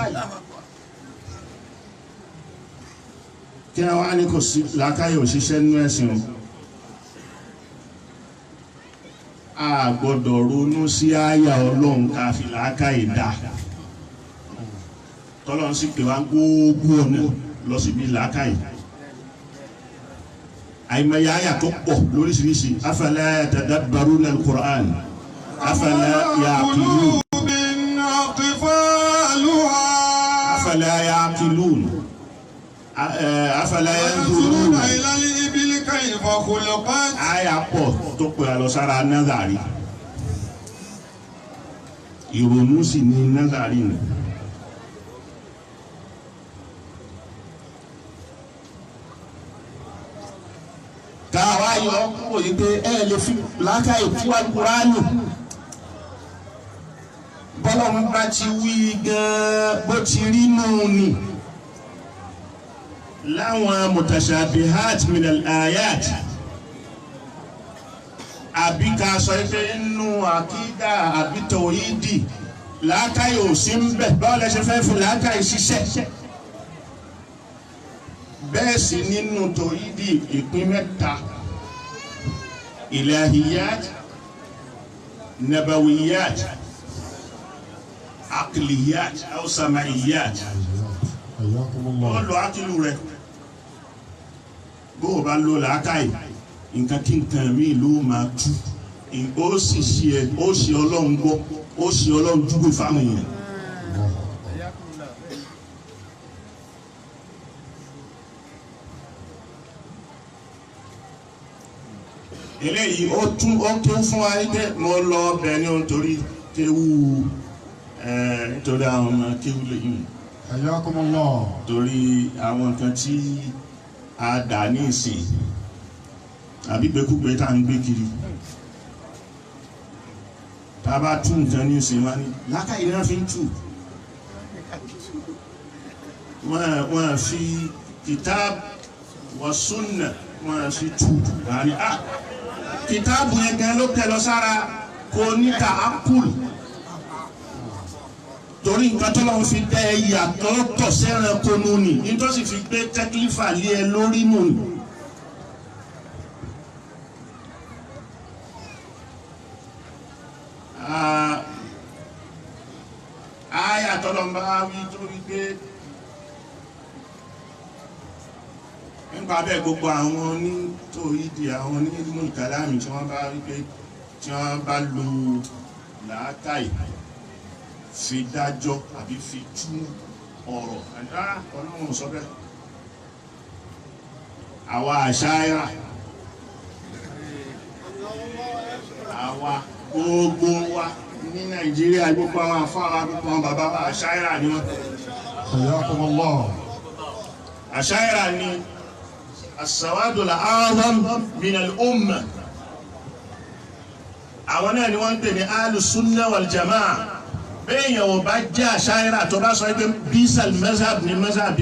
kí wọ́n á ní kò sí làákà yìí òṣìṣẹ́ nínú ẹ̀sìn o. a gbọ́dọ̀ ronú sí àyà Ọlọ́run ká fi làákà yìí dá. tọ́lọ́run sì pè wá gbogbo ọ̀nà lọ síbi làákà yìí. àìmọye àyà tó pọ̀ lóríṣiríṣi afala yatadabbaruna al-Qur'an afala ya'qilun afala ya'qilun afala yanzuruna ila al-ibili kayfa khuliqat. àyà pọ̀ tó pè lọ sára Nazari ìrònú sì ní Nazari nù. káwa yọ kúrò yìí pé ẹ lè fi làákàyè tú Al-Kùránì bọ́lá ń bá ti wí gan bó ti rí nù ní láwọn mutashabihat minal ayat àbí ká sọ pé inú àkídà àbí tòhídì làákàyè ò sí ń bẹ̀ báwo lẹ ṣe fẹ́ fi làákàyè ṣiṣẹ́. bẹ́ẹ̀ sì nínú tòhídì ìpín mẹ́ta ilahiyat nabawiyat aqliyat aw samaiyat. wọ́n lo ákìlù rẹ̀ bó o bá lo làákàyè nǹkan kí nǹkan mi ló máa tú ó sì ṣe ó ṣe Ọlọ́run gbọ́ ó ṣe Ọlọ́run dúró fáwọn èèyàn. eléyìí ó tún fún wa ní pé mo lọ ọbẹ̀ ní nítorí kéwú nítorí àwọn ọmọ kéwú lẹ́yìn. Hayyakumullah. torí àwọn nǹkan tí a dà ní ìsìn àbí gbẹ́kúgbẹ́ tá à ń gbé kiri tá a bá tún nǹkan ní ìsìn wa ní lákàyè náà fi ń tù wọ́n fi kitab wa sunna wọ́n fi tù àní kìtàbù yẹn gan ló tẹ̀ lọ sára kò ní ká ápùlù torí nǹkan tó lọ́wọ́ fi dẹ́ ìyàtọ̀ tọ̀ sẹ́ran konu ni nítòsí fi gbé tẹ́kílífà lé ẹ lórí nù ni. àyà tọ́lọ́mbà wí tó wí pé nípa bẹ́ẹ̀ gbogbo àwọn onítòhídì àwọn onímọ̀ ìkàlámì tí wọ́n bá rí pé tí wọ́n bá lo làákàyè fi dájọ́ àbí fi tú ọ̀rọ̀ Ọlọ́run sọ bẹ́ẹ̀ àwa àṣàyà àwa gbogbo wa ní Nàìjíríà gbogbo àwọn afáwa gbogbo àwọn bàbá wa àṣàyà ni wọ́n. Hayyakumullah. àṣàyà ni as-sawadu al-a'zam min al-umma. àwọn náà ni wọ́n ń pè ní al-sunna wal-jama'a. bẹ́ẹ̀yàn ò bá jẹ́ àṣàyà tó bá sọ pé bisal mazhab ni mazhab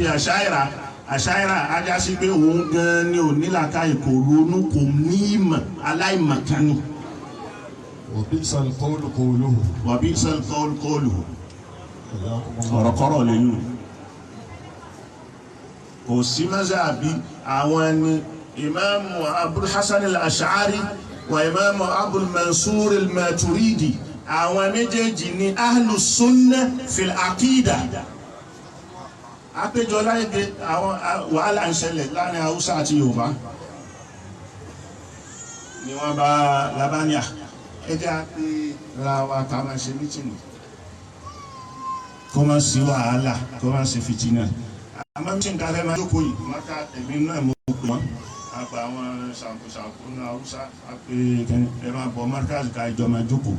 àṣàyà ajá sí pé òun gan ni ò nílàkà ìkò ronú kò ní ìmọ̀ aláìmọ̀kánì. وبئس القول قوله. وبئس القول قوله. ọ̀rọ̀kọ́rọ̀ lẹ́yìn kò sí mazhabi àwọn ni imaamu abul hasan al-ash'ari wa imaamu abul mansur al-maturidi àwọn méjèèjì ni ahlu sunna fil aqida. àpéjọ láyé pé àwọn wàhálà ń ṣẹlẹ̀ láàrin haúsá àti yorùbá ni wọ́n bá labania ẹjẹ́ àpé ra wa ká máa ṣe mítìnì kó má sí wàhálà kó má sí fìtínà. àmọ́ mítìnì ká fẹ́ máa jókòó yìí mọ́ká ẹ̀mí náà mo pè wọ́n àpò àwọn ṣàǹkóṣàǹkó náà haúsá àpé ẹ máa bọ̀ mọ́káàzì ká ìjọ máa jókòó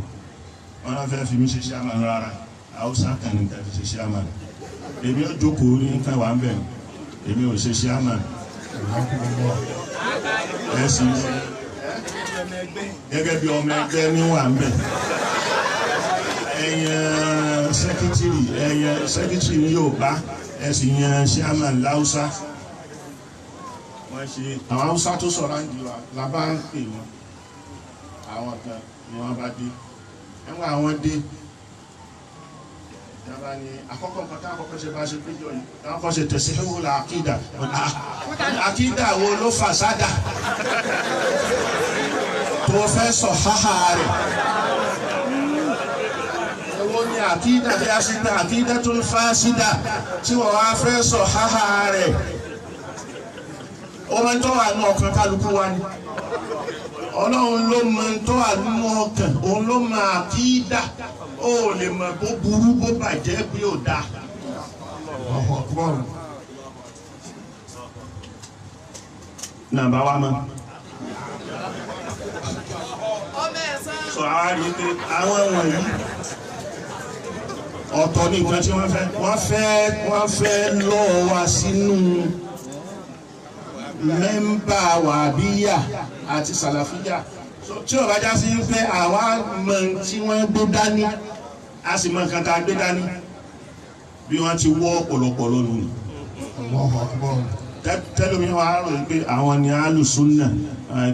wọn náà fẹ́ fi mí ṣe ṣáàmà rárá haúsá kan ní ká fi ṣe ṣáàmà èmi ò jókòó ní nǹkan wà ń bẹ̀ èmi ò ṣe ṣáàmà ẹ sì gẹ́gẹ́ bí ọmọ ẹgbẹ́ níwà ń bẹ̀ ẹ̀yàn sẹ́kítírì ní Yorùbá ẹ sì yan ṣáàmà láúsá wọ́n ṣe àwọn haúsá tó sọ̀rọ̀ àǹdí wa làbá ń pè wọ́n àwọn kan ni wọ́n bá dé ẹ̀wọ̀n àwọn dé yàrá ni àkọ́kọ́ nǹkan tá àkọ́kọ́ ṣe bá ṣe péjọ yìí táwọn kọ́ ṣe tẹ̀síhù la àkídà àkídà wo ló fàsádà tó fẹ́ sọ háhá rẹ̀ èwo ni àkídà bí a ṣe pé àkídà tó ń fásidà tí wọ́n wá fẹ́ sọ háhá rẹ̀ ó máa ń tọ́ wà ní ọkàn kálukú wa ni Ọlọ́run ló mọ tó wà nínú ọkàn òun ló mọ àkídà ó lè mọ bó burú bó bàjẹ́ bí ó dáa. nàbà wa mọ. sọ àwa rí i pé àwọn wọ̀nyí ọ̀tọ̀ ní nǹkan tí wọ́n fẹ́ lọ́ wa sínú mẹ́mbà wàbíyà àti sàlàfíyà tí ó bá já sí pé àwa mọ̀ tí wọ́n gbé dání a sì mọ̀ nǹkan tá a gbé dání bí wọ́n ti wọ́ ọ̀pọ̀lọpọ̀ lónìí. tẹ́lómi wa rò pé àwọn ni alu sunna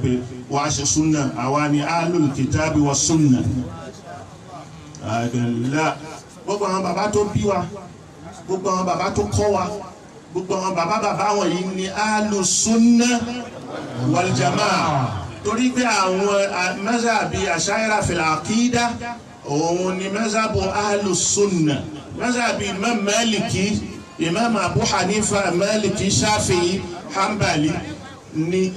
pé wàá ṣe sunna àwa ni alu kìtàbí wa sunna. gbogbo àwọn bàbá tó bí wa gbogbo àwọn bàbá tó kọ́ wa gbogbo àwọn bàbá wọn yìí ni alu sunna wal jamaa torí pé àwọn mazhabi àṣàyàrá fil aqida òun ni mazhabu alu sunna mazhabi imam maliki imam abu hanifa maliki shafi'i hanbali ni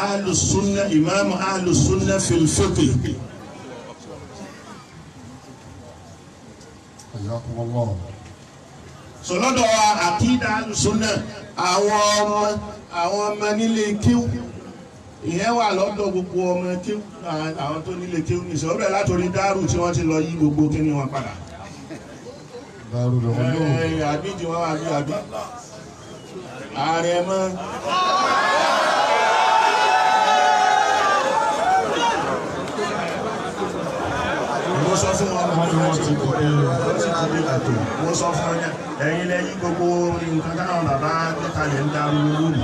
alu sunna imam alu sunna fil fiqh. sọlọ́dọ̀ àkídà sunna àwọn ọmọ nílé kíw ìyẹn wà lọ́dọ̀ gbogbo ọmọ kíw àwọn tó nílé kíw ní ìṣòro rẹ̀ látòrí dárù tí wọ́n ti lọ yí gbogbo kíní wọn padà. dárù lọ́wọ́ náà. àbí tí wọ́n wà bí àbí ààrẹ mọ́. mo sọ fún wọn mo sọ fún wọn ẹ̀yin lẹ́yìn gbogbo nǹkan táwọn bàbá nítalẹ̀ ń darú lórí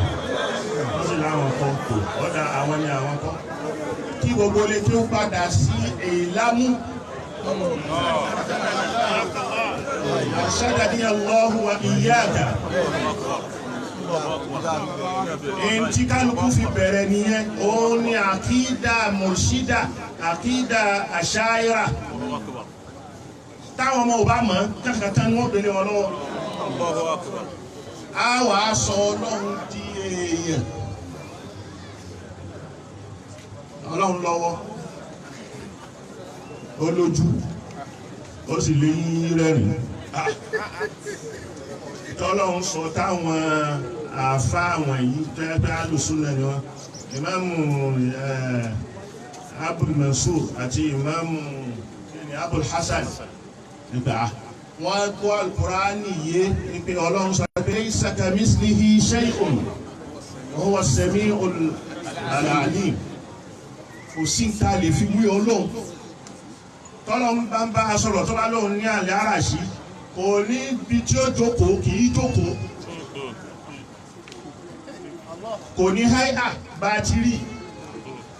wọ́n sì láwọn kan kò ọ̀dà àwọn ni àwọn kan kí gbogbo lè tí ó padà sí ìlàmú àṣàdàdí Allahu wa iyyaka èyí tí kálukú fi bẹ̀rẹ̀ nìyẹn òun ni àkídà murshida àkídà àṣàyíra táwọn ọmọ ọba mọ̀ kankan ni wọ́n gbélé wọn lọ́wọ́ a wà á sọ Ọlọ́run di èèyàn Ọlọ́run lọ́wọ́ ó lójú ó sì lè yí rẹ́rìn tọ́lọ́hún sọ táwọn àfa àwọn yìí tó ẹgbẹ́ alùsùnà ni wọn ìmáàmù Abul Mansur àti ìmáàmù Abul Hasan nígbà wọn kó Al-Qur'ani yé ní pé ọlọ́run sọ pé laysa kamislihi shay'un wa huwa as-sami'ul 'alim kò sí nǹkan a lè fi wí ọlọ́run tọ́lọ́run bá ń bá a sọ̀rọ̀ tó bá lóun ní àlẹ́ àràṣí kò ní ibi tí ó jókòó kì í jókòó kò ní háyà bá a ti rí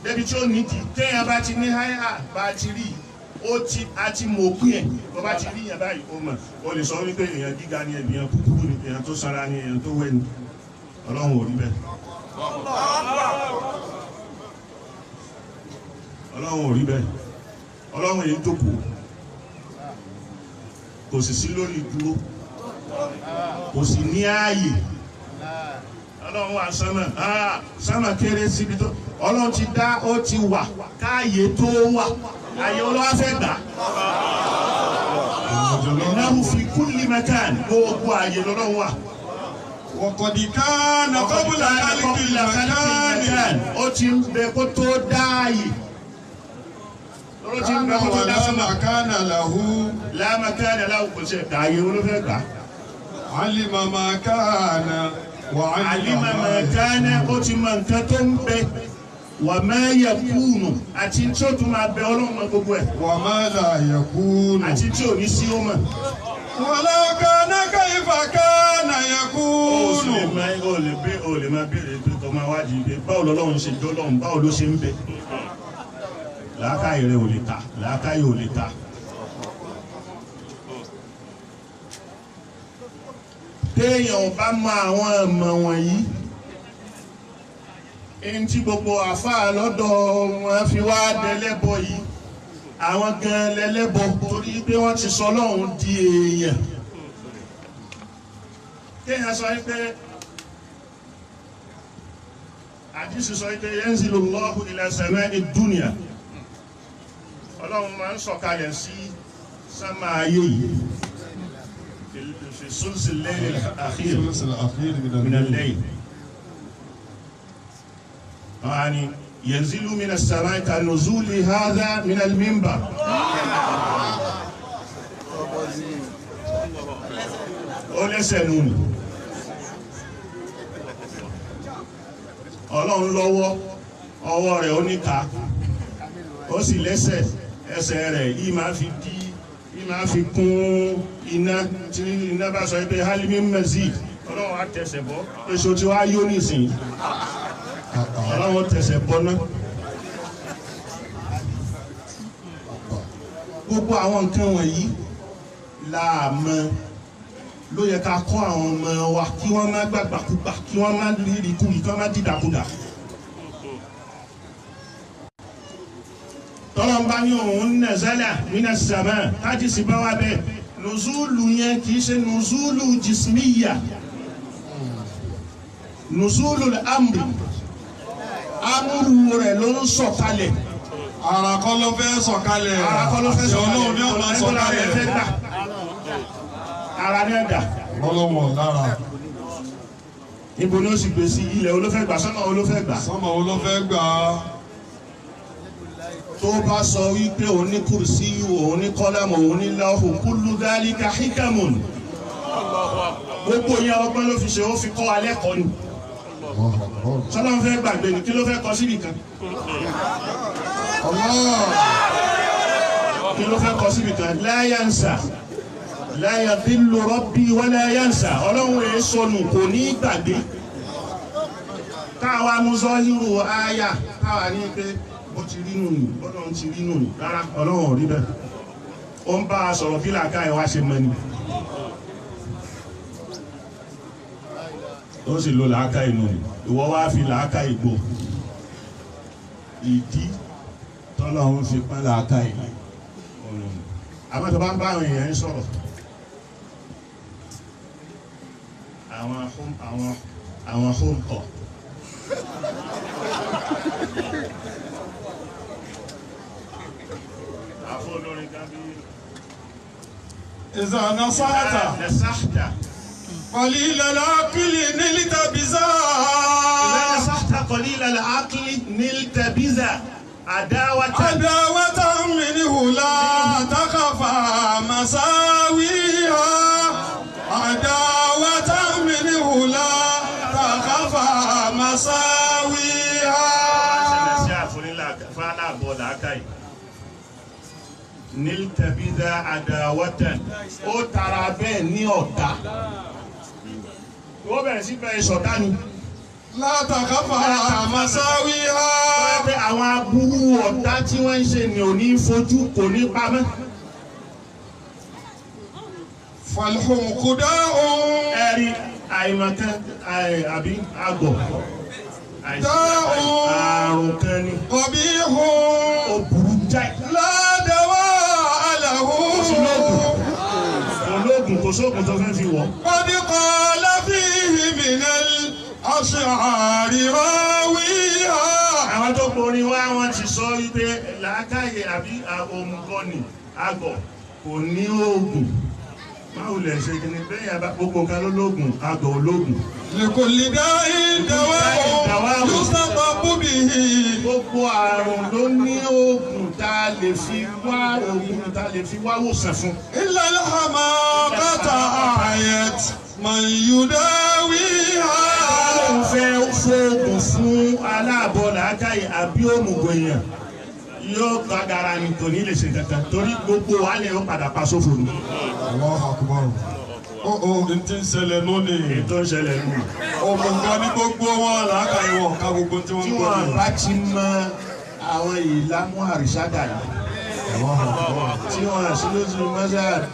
débi tí ó ní di téèyàn bá ti ní háyà bá a ti rí a ti mọ̀ òkú yẹn tó bá ti rí yẹn báyìí ó mọ̀ ó lè sọ wípé èèyàn gíga ni èèyàn kúkúrú ni èèyàn tó sanra ni èèyàn tó wẹ̀ ni ọlọ́run ò rí bẹ́ẹ̀ ọlọ́run ò rí bẹ́ẹ̀ ọlọ́run yìí jókòó kò sì sí lórí ìdúró kò sì ní ààyè ọlọ́run wà sánmà sánmà kéré síbi tó ọlọ́run ti dá ó ti wà káàyè tó wà ààyè olówó fẹ́ gbà innahu fi kulli makan gbogbo ààyè lọ́lọ́run wà. وقد كان قبل خلق المكان ó ti ń bẹ kó tó dáàyè كان ولا مكان له لا مكان له kò sí ààyè olówó gbà. علم ما كان علم ما كان ó ti mọ nǹkan tó ń bẹ وما يكون àti tí ó tún máa bẹ ọlọ́run mọ gbogbo ẹ̀. وما لا يكون àti tí ò ní sí ó mọ̀. ولو كان كيف كان يكون. o lè máa béèrè pé kò máa wádìí pé báwo lọ́lọ́run ṣe jọ́ lọ́run báwo ló ṣe ń bẹ. làákàyè rẹ ò lè ta làákàyè ò lè ta. téèyàn bá mọ àwọn ọmọ wọ̀nyí ẹni tí gbogbo àfáà lọ́dọ̀ wọn fi wá dẹlẹ́bọ yìí àwọn gan lẹ́lẹ́bọ torí pé wọ́n ti sọ Ọlọ́run di èèyàn. kéèyàn sọ pé àdìsí sọ pé yanzilullahu ila sama'i dunya Ọlọ́run máa ń sọ̀kalẹ̀ sí sámà ayé yìí fi sulsil layl al-akhir min al-layl. يعني ينزل من السماء كنزول هذا من المنبر ó lẹ́sẹ̀ nù ní ọlọ́run lọ́wọ́ ọwọ́ rẹ̀ ó níka ó sì lẹ́sẹ̀ ẹsẹ̀ rẹ̀ yìí máa fi kún iná tí iná bá sọ pé halimi mazid ọlọ́run á tẹ̀sẹ̀ bọ́ èso tí wàá yó nísìnyí ọlọ́run tẹ̀sẹ̀ bọ́ná. gbogbo àwọn nǹkan wọ̀nyí láàmọ́ ló yẹ ká kọ́ àwọn ọmọ wa kí wọ́n má gbàgbàkúgbà kí wọ́n má rírikúri kí wọ́n má dìdàkudà. tọ́lọ́mbá ní òun nazala minas sama tájì sí bá wà bẹ́ẹ̀ nùzúlù yẹn kì í ṣe nùzúlù jismiya nùzúlù amri amúrú rẹ̀ ló ń sọ̀kalẹ̀. ara kọ́ ló fẹ́ sọ̀kalẹ̀. ara kọ́ ló fẹ́ sọ̀kalẹ̀. Ọlọ́run ni ó máa sọ̀kalẹ̀. ara ní ẹ̀dá. Ọlọ́run lára. ibo ni ó sì gbé sí ilẹ̀ olófẹ́ gbà sọ́nà olófẹ́ gbà. sọ́nà olófẹ́ gbà. tó bá sọ wípé òun ní kùrùsí òun ní kọ́lámù òun ní láhù kullu dhalika hikamun. gbogbo yẹn ọgbọ́n ló fi ṣe ó fi kọ́ alẹ́ kọ́ ni. sọ́nà fẹ́ gbàgbé ni kí ló fẹ́ kọ síbì kan. kí ló fẹ́ kọ síbì kan la yansa la yadillu rabbi wala yansa ọlọ́run èé sọnù kò ní gbàgbé. káwa mú zọ́hírù àyà káwa ní pé bó ti rí nù ní ọlọ́run ti rí nù ní rárá ọlọ́run ò rí bẹ́ẹ̀. ó ń bá a sọ̀rọ̀ bí làákàyè wá ṣe mọ́ ni. ó sì lo làákàyè nù ní ìwọ wá fi làákàyè gbò ìdí tọ́lọ́run fi pẹ́ làákàyè. àmọ́ tó bá ń bá àwọn èèyàn sọ̀rọ̀ àwọn home kọ̀ àfọ olórin kábí إذا نصحت نصحت قليل العقل نلت بزار إذا نصحت قليل العقل نلت بذا عداوة منه لا تخفى مساويها عداوة منه لا تخفى مساويها نلت بذا عداوة ó tara bẹ́ẹ̀ ní ọ̀tá ó bẹ̀rẹ̀ sí bẹ́ẹ̀ ṣọ̀tá ni لا تخفى مساويها pé àwọn aburú ọ̀tá tí wọ́n ń ṣe ni ò ní fojú kò ní pamọ́. فالحمق داء ẹ̀rí àìmọ̀kan àbí àgọ̀ àrùn kan ni قبيح ó burú jáì. لا دواء له ológun kò sóògùn tó fẹ́ fi wọ̀. قد قال فيه من الأشعار راويها àwọn tó porin wá wọn ti sọ wípé làákàyè àbí òmùgọ́nì àgọ̀ kò ní oògùn máa lè ṣe kí ni bẹ́ẹ̀ yàrá gbogbo nǹkan lólógùn àgọ̀ ológun. لكل داء دواء يستطب به gbogbo àrùn ló ní oògùn tá a lè fi wá wòsàn fún. إلا الحماقة آيت من يداويها Ọlọ́run fẹ́ fóògùn fún aláàbọ̀ làákàyè àbí òmùgọ̀ èèyàn yóò gbàgàrà ní tòní lè ṣe kankan torí gbogbo wa lè ó padà pa sófò ní. Allahu Akbar. N ti ń ṣẹlẹ̀ lónìí. ètò ń ṣẹlẹ̀ nù. Òmùgọ̀ ní gbogbo wọn làákàyè wọn ká gbogbo tí wọ́n ń gbọ́ wọ́n bá ti mọ àwọn ìlàmú àrísádà yìí tí wọ́n sí lójú mazhabi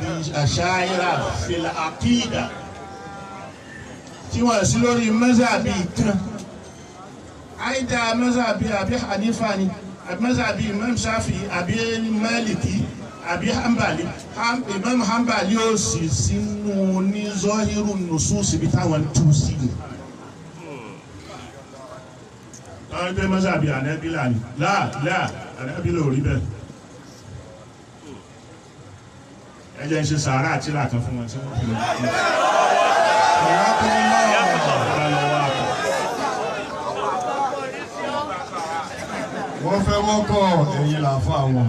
àṣàyíra fìlà àkídà tí wọ́n sí lórí mazhabi kan àìdá mazhabi àbí hanifa ni àbí mazhabi imam shafi àbí maliki àbí hanbali imam hanbali ó sì sínú ní zọ́hírù nùsùsì bí táwọn tú sí ni. àwọn ẹgbẹ́ mọ́sàbí ànẹ́bílà ni láà ànẹ́bílà ò rí bẹ́ẹ̀. ẹjẹ́ ń ṣe sàárà àti làkan fún wọn tí wọ́n fi lọ. wọ́n fẹ́ wọ́kọ̀ ẹ̀yìn làáfà wọn.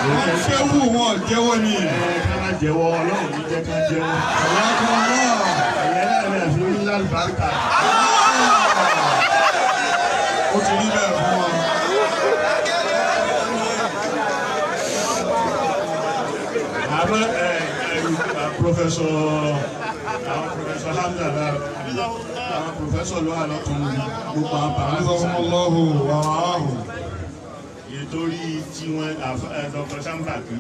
wọ́n fẹ́ wù wọ́n jẹ́wọ́ ni. ká jẹ́wọ́ ọlọ́run ní jẹ́ ká jẹ́wọ́. fi ń lálùbáríkà. ó ti rí bẹ́ẹ̀ fún wọn. àmọ́ Professor Hamza àwọn professor ló wà lọ́kùnrin gbogbo àwọn Allahu ìtorí tí wọ́n Dr. Sambaki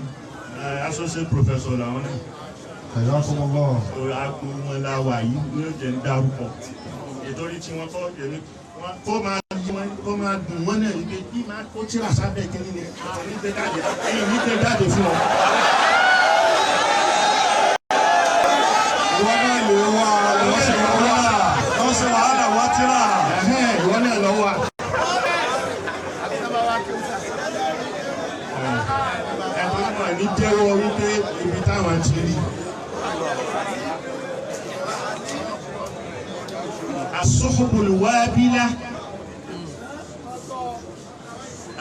associate professor làwọn náà. Hayyakumullah. Àgbo wọn la wà yìí ní ọ̀jẹ̀ ń dárúkọ. Ìtorí tí wọ́n kọ́ èmi kó máa dùn wọ́n náà yìí pé bí máa kó tíra sábẹ́ kínní ni ẹ̀yìn ní gbé jáde fún ọ. Ìwọ náà lè wá lọ́sẹ̀ wàhálà wá tíra. Ìwọ náà lọ wà. Ẹ̀fọ́ náà ní jẹ́wọ́ wípé ibi táwọn ti rí.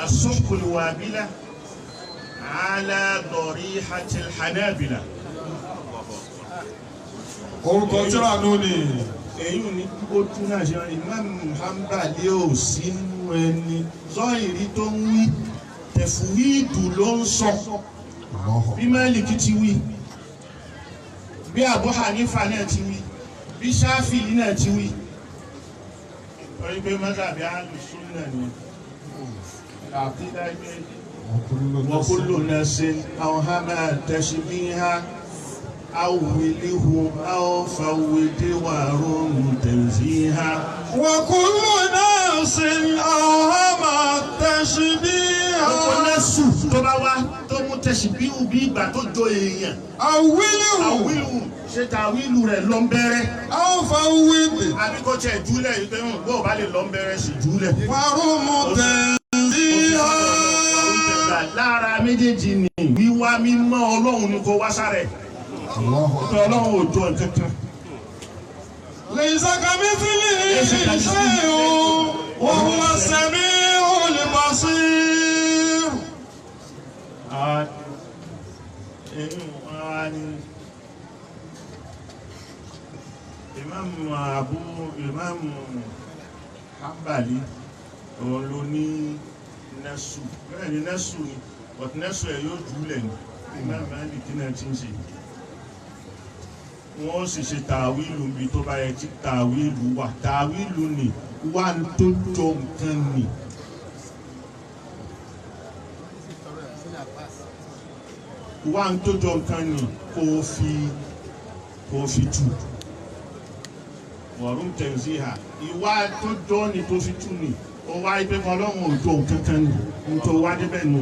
الصحب الوابلة على ضريحة الحنابلة. Orúkọ tíra lónìí. Èyí ni ó tún náà ṣe Imam Hanbali ò sínú ẹni zọ́ìrí tó ń wí tẹ̀fúwídù ló ń sọ bí Málíkì ti wí bí Abu Hanifa náà ti wí bí Ṣáfi'í náà ti wí. Orí pé mazhabi Ahlus-Sunnah ni àkídà ìgbé wa kullu nasin awhama tashbiha awwiluhu aw fawwidu warun tanziha. Wa kullu nasin awhama tashbiha. Gbogbo nẹ́sù tó bá wá tó mú tashbihu bí ìgbà tó jọ èèyàn. Awwiluhu. Ṣé tàwílù rẹ̀ lọ ń bẹ̀rẹ̀? Aw fawwidu. Àbí kò tiẹ̀ júlẹ̀ yìí pé bó o bá lè lọ ń bẹ̀rẹ̀ sí júlẹ̀. Warun tanziha. méjèèjì ni wíwá mímọ́ Ọlọ́run ni kò wá sáré Ọlọ́run ò jọ nǹkan kan. ليس كمثله شيء وهو السميع البصير. Imam Hanbali òun ló ní nẹ́sù bẹ́ẹ̀ ni nẹ́sù ni but nẹ́sù ẹ̀ yóò jùlẹ̀ ní Imam Malik kí náà ti ń ṣe wọ́n sì ṣe tàwílù bí tó bá yẹ tí tàwílù wà tàwílù ni wà ń tó jọ nǹkan ni wà ń tó jọ nǹkan ni kó fi tù wọ̀rún tẹ̀sí ha ìwà tó jọ ni tó fi tù ni ó wá ipé Ọlọ́run ò jọ nǹkan kan ni nítorí wá débẹ̀ nù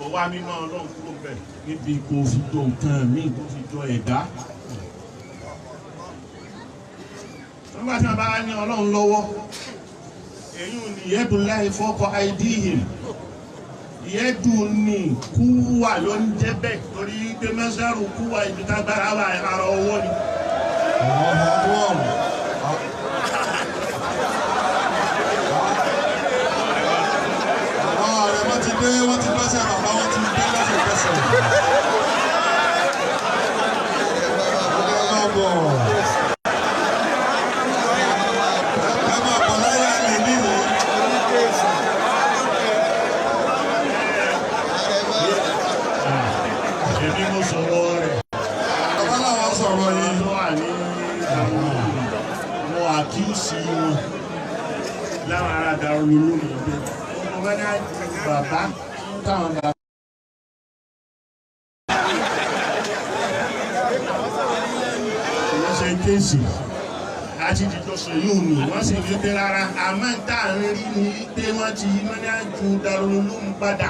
ó wá mímọ́ Ọlọ́run kúrò bẹ̀ níbi kò fi jọ nǹkan míì kò fi jọ ẹ̀dá. nígbà tí wọ́n bá ní Ọlọ́run lọ́wọ́ èyí ò ní yẹ́dùn láì fọ́kọ̀ àìdíhìn yẹ́dùn ní kúwà ló ń jẹ́ bẹ́ẹ̀ torí pé mẹ́sàrù kúwà ibi tágbára wà ara ọwọ́ ni. Wọ́n ti gbẹ́sẹ̀ bàbá wọn ti gbé lẹ́sẹ̀kẹsẹ̀. Èmi mo sọ̀rọ̀ rẹ̀. Bàbá làwọn sọ̀rọ̀ yìí. Tó wà ní àwọn àkíyèsí wọn láwọn ará Darul Uloom ìgbé. Wọ́n ní bàbá táwọn bàbá. Wọ́n ṣe kéèsì àti ìdíjọsọ yóò ní wọ́n sì fi pé rárá àmọ́ tá à ń rí ni pé wọ́n ti mọ́nájú Darul Uloom padà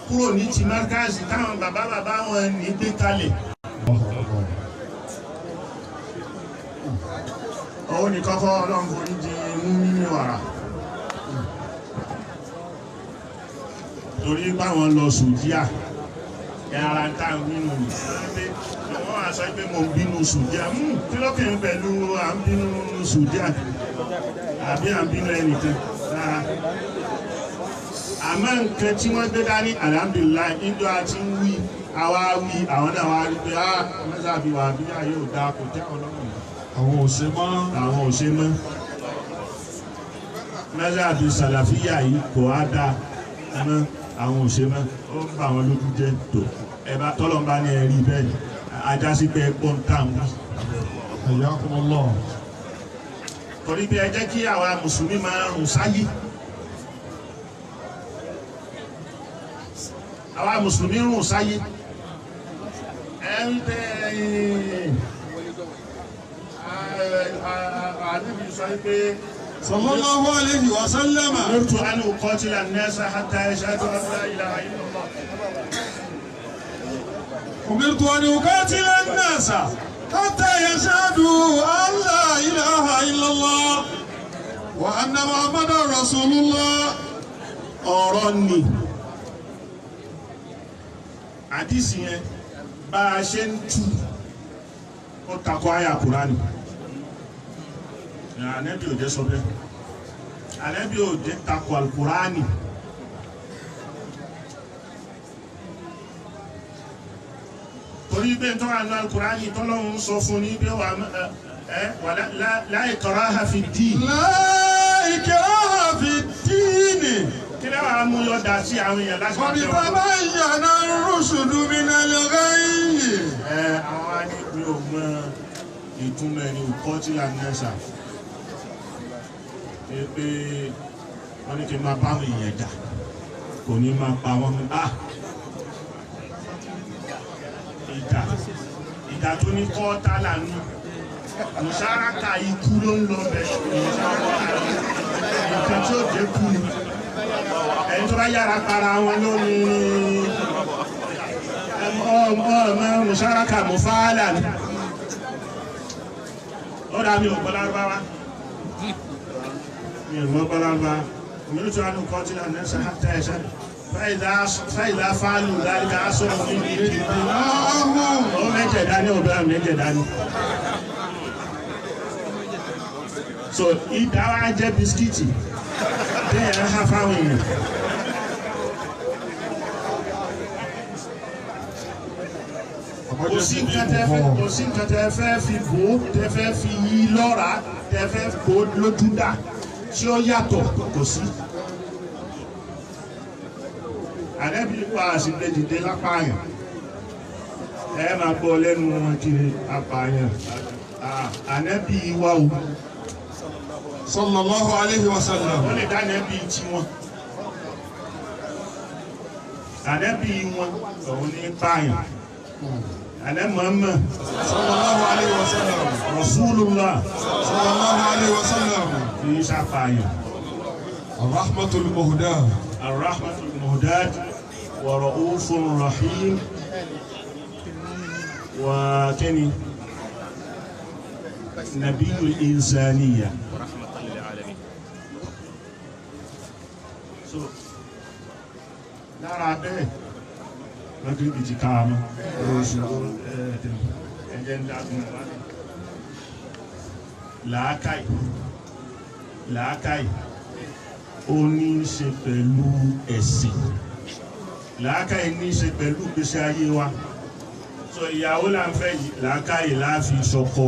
kúrò ní ti márkàzì táwọn bàbá wọn ní gbé kalẹ̀. Ọwọ́ ní kọ́kọ́ Ọlọ́run forí di mú nínú wàrà. Torí báwọn lọ Sùdíà ara ń tàn nínú wọ́n wá sọ pé mo ń bínú Sùdíà kí lókè ń pẹ̀lú à ń bínú Sùdíà àbí à ń bínú ẹnìkan rárá. Àmọ́ nǹkan tí wọ́n gbé dání alhamdulillah ìjọ àti ń wí àwa wí àwọn náà wá rí pé mẹ́sàbí wà bí ayé ò dáa kò tẹ́ Ọlọ́run. Àwọn ò ṣe mọ́. Àwọn ò ṣe mọ́. Mẹ́sàbí sàlàfíyà yìí kò á dáa mọ́ àwọn ò ṣe mọ́. Ó ń bà wọn lójú jẹ́ tó. Ẹ̀bá tọ́lọ́mbá ní ẹ̀rí bẹ́ẹ̀ ajá sí pé ẹ̀pọ̀n táwọn. Hayyakumullah. Torí pé ẹ jẹ́ kí àwa mùsùlùmí máa rùn sáyé. Àwa mùsùlùmí rùn sáyé. Ànábì sọ pé Sallallahu alayhi wa sallam. umirtu an uqatila an-nasa hatta yashhadu an la ilaha illallah. Umirtu an uqatila an-nasa hatta yashhadu an la ilaha illallah wa anna Muhammadan rasulullah. Ọ̀rọ̀ ni àdìsí yẹn bá a ṣe ń tú ó takò àyà Kùránì. Ànábì ò jẹ́ sọ bẹ́ẹ̀. Ànábì ò jẹ́ takò Al-Kùránì. Torí pé tó wà ní Al-Kùránì tọ́lọ́run sọ fún ní pé wà la ikraha fi ddin. La ikraha fi ddin. Kí lẹ́ wàá mú yọ dá sí àwọn èèyàn láti Qad tabayyana ar-rushdu minal ghayy. Àwọn á ní pé ò mọ ìtumọ̀ ẹni uqatila an-nasa. Pé wọ́n ní kí n máa bá àwọn èèyàn jà kò ní máa pa wọ́n ìjà tó ní kọ́ọ́tà lànà mùsáràkà ikú ló ń lọ bẹ̀ nǹkan tí ó dé kú ni ẹni tó bá yára para wọn lórí mùsáràkà mùfáàlà ni ó dà mí ò gbọ́ lárúbáwá mi ò gbọ́ lárúbáwá أمرت أن أقاتل الناس حتى يشهدوا فإذا فعلوا ذلك عصوا مني دماءهم ó méje dání ó bẹ́ẹ̀ méje dání. So ìdá wa jẹ́ bisikíìtì téèyàn ń há fáwọn èèyàn. Kò sí nǹkan tẹ́ fẹ́ fi bò ó tẹ́ fẹ́ fi yí lọ́ra tẹ́ fẹ́ bò ó lójú dà tí ó yàtọ̀ kò sí. Ànábì pa àṣìlẹ̀dìde lápáyàn ẹ máa gbọ́ lẹ́nu wọn kiri apààyàn Ànábì wa o sallallahu alayhi wa sallam. wọ́n lè dá Ànábì tí wọn Ànábì wọn òun ní pààyàn Ànábì Muhammad sallallahu alayhi wa sallam. Rasulullah sallallahu alayhi wa sallam. kì í ṣàpààyàn. Rahmatul Muhda. Ar-Rahmatul Muhdad wa Ra'ufur Rahim wa kini Nabiyul Insaniyya. So lára bẹ́ẹ̀ lọ́dún ibi ti káà mọ́ oṣù ẹ̀jẹ̀ ń dágún làákàì ó ní í ṣe pẹ̀lú ẹ̀sìn làákàì ní í ṣe pẹ̀lú ìgbésí ayé wa so ìyàwó là ń fẹ́ yìí làákàì láàfi ṣọkọ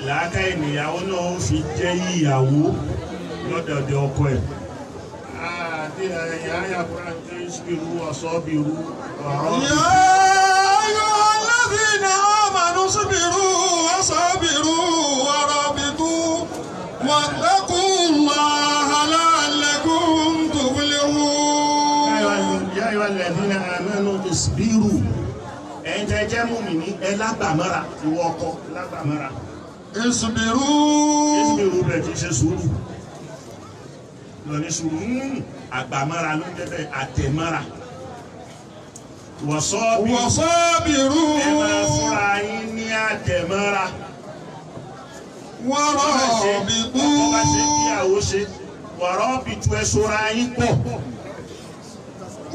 làákàì níyàwó náà ó fi jẹ́ ìyàwó lọ́dọ̀ọ̀dẹ̀ ọkọ ẹ̀ àti ẹ̀yà ayàkúrà tó ń ṣubirú ọ̀ṣọ́birú ọ̀rọ̀ Ya ayyuhal ladhina amanu isbiru wasabiru warabitu wattaqullaha la'allakum tuflihun. Ya ayyuhal ladhina amanu isbiru ẹ̀yin tẹ́ jẹ́ mùmínì ẹ lágbàmọ́ra ìwọ ọkọ lágbàmọ́ra. Isbiru bẹ́ẹ̀ ti ṣe sùúrù lọ ní sùúrù àgbàmọ́ra ló jẹ́ bẹ́ẹ̀ àtẹ̀mọ́ra. wasabiru ẹ máa fúnra yín ní àtẹ̀mọ́ra. warabitu ọkọ bá ṣe kíyàwó ṣe warabitu ẹ ṣọ́ra yín pọ̀.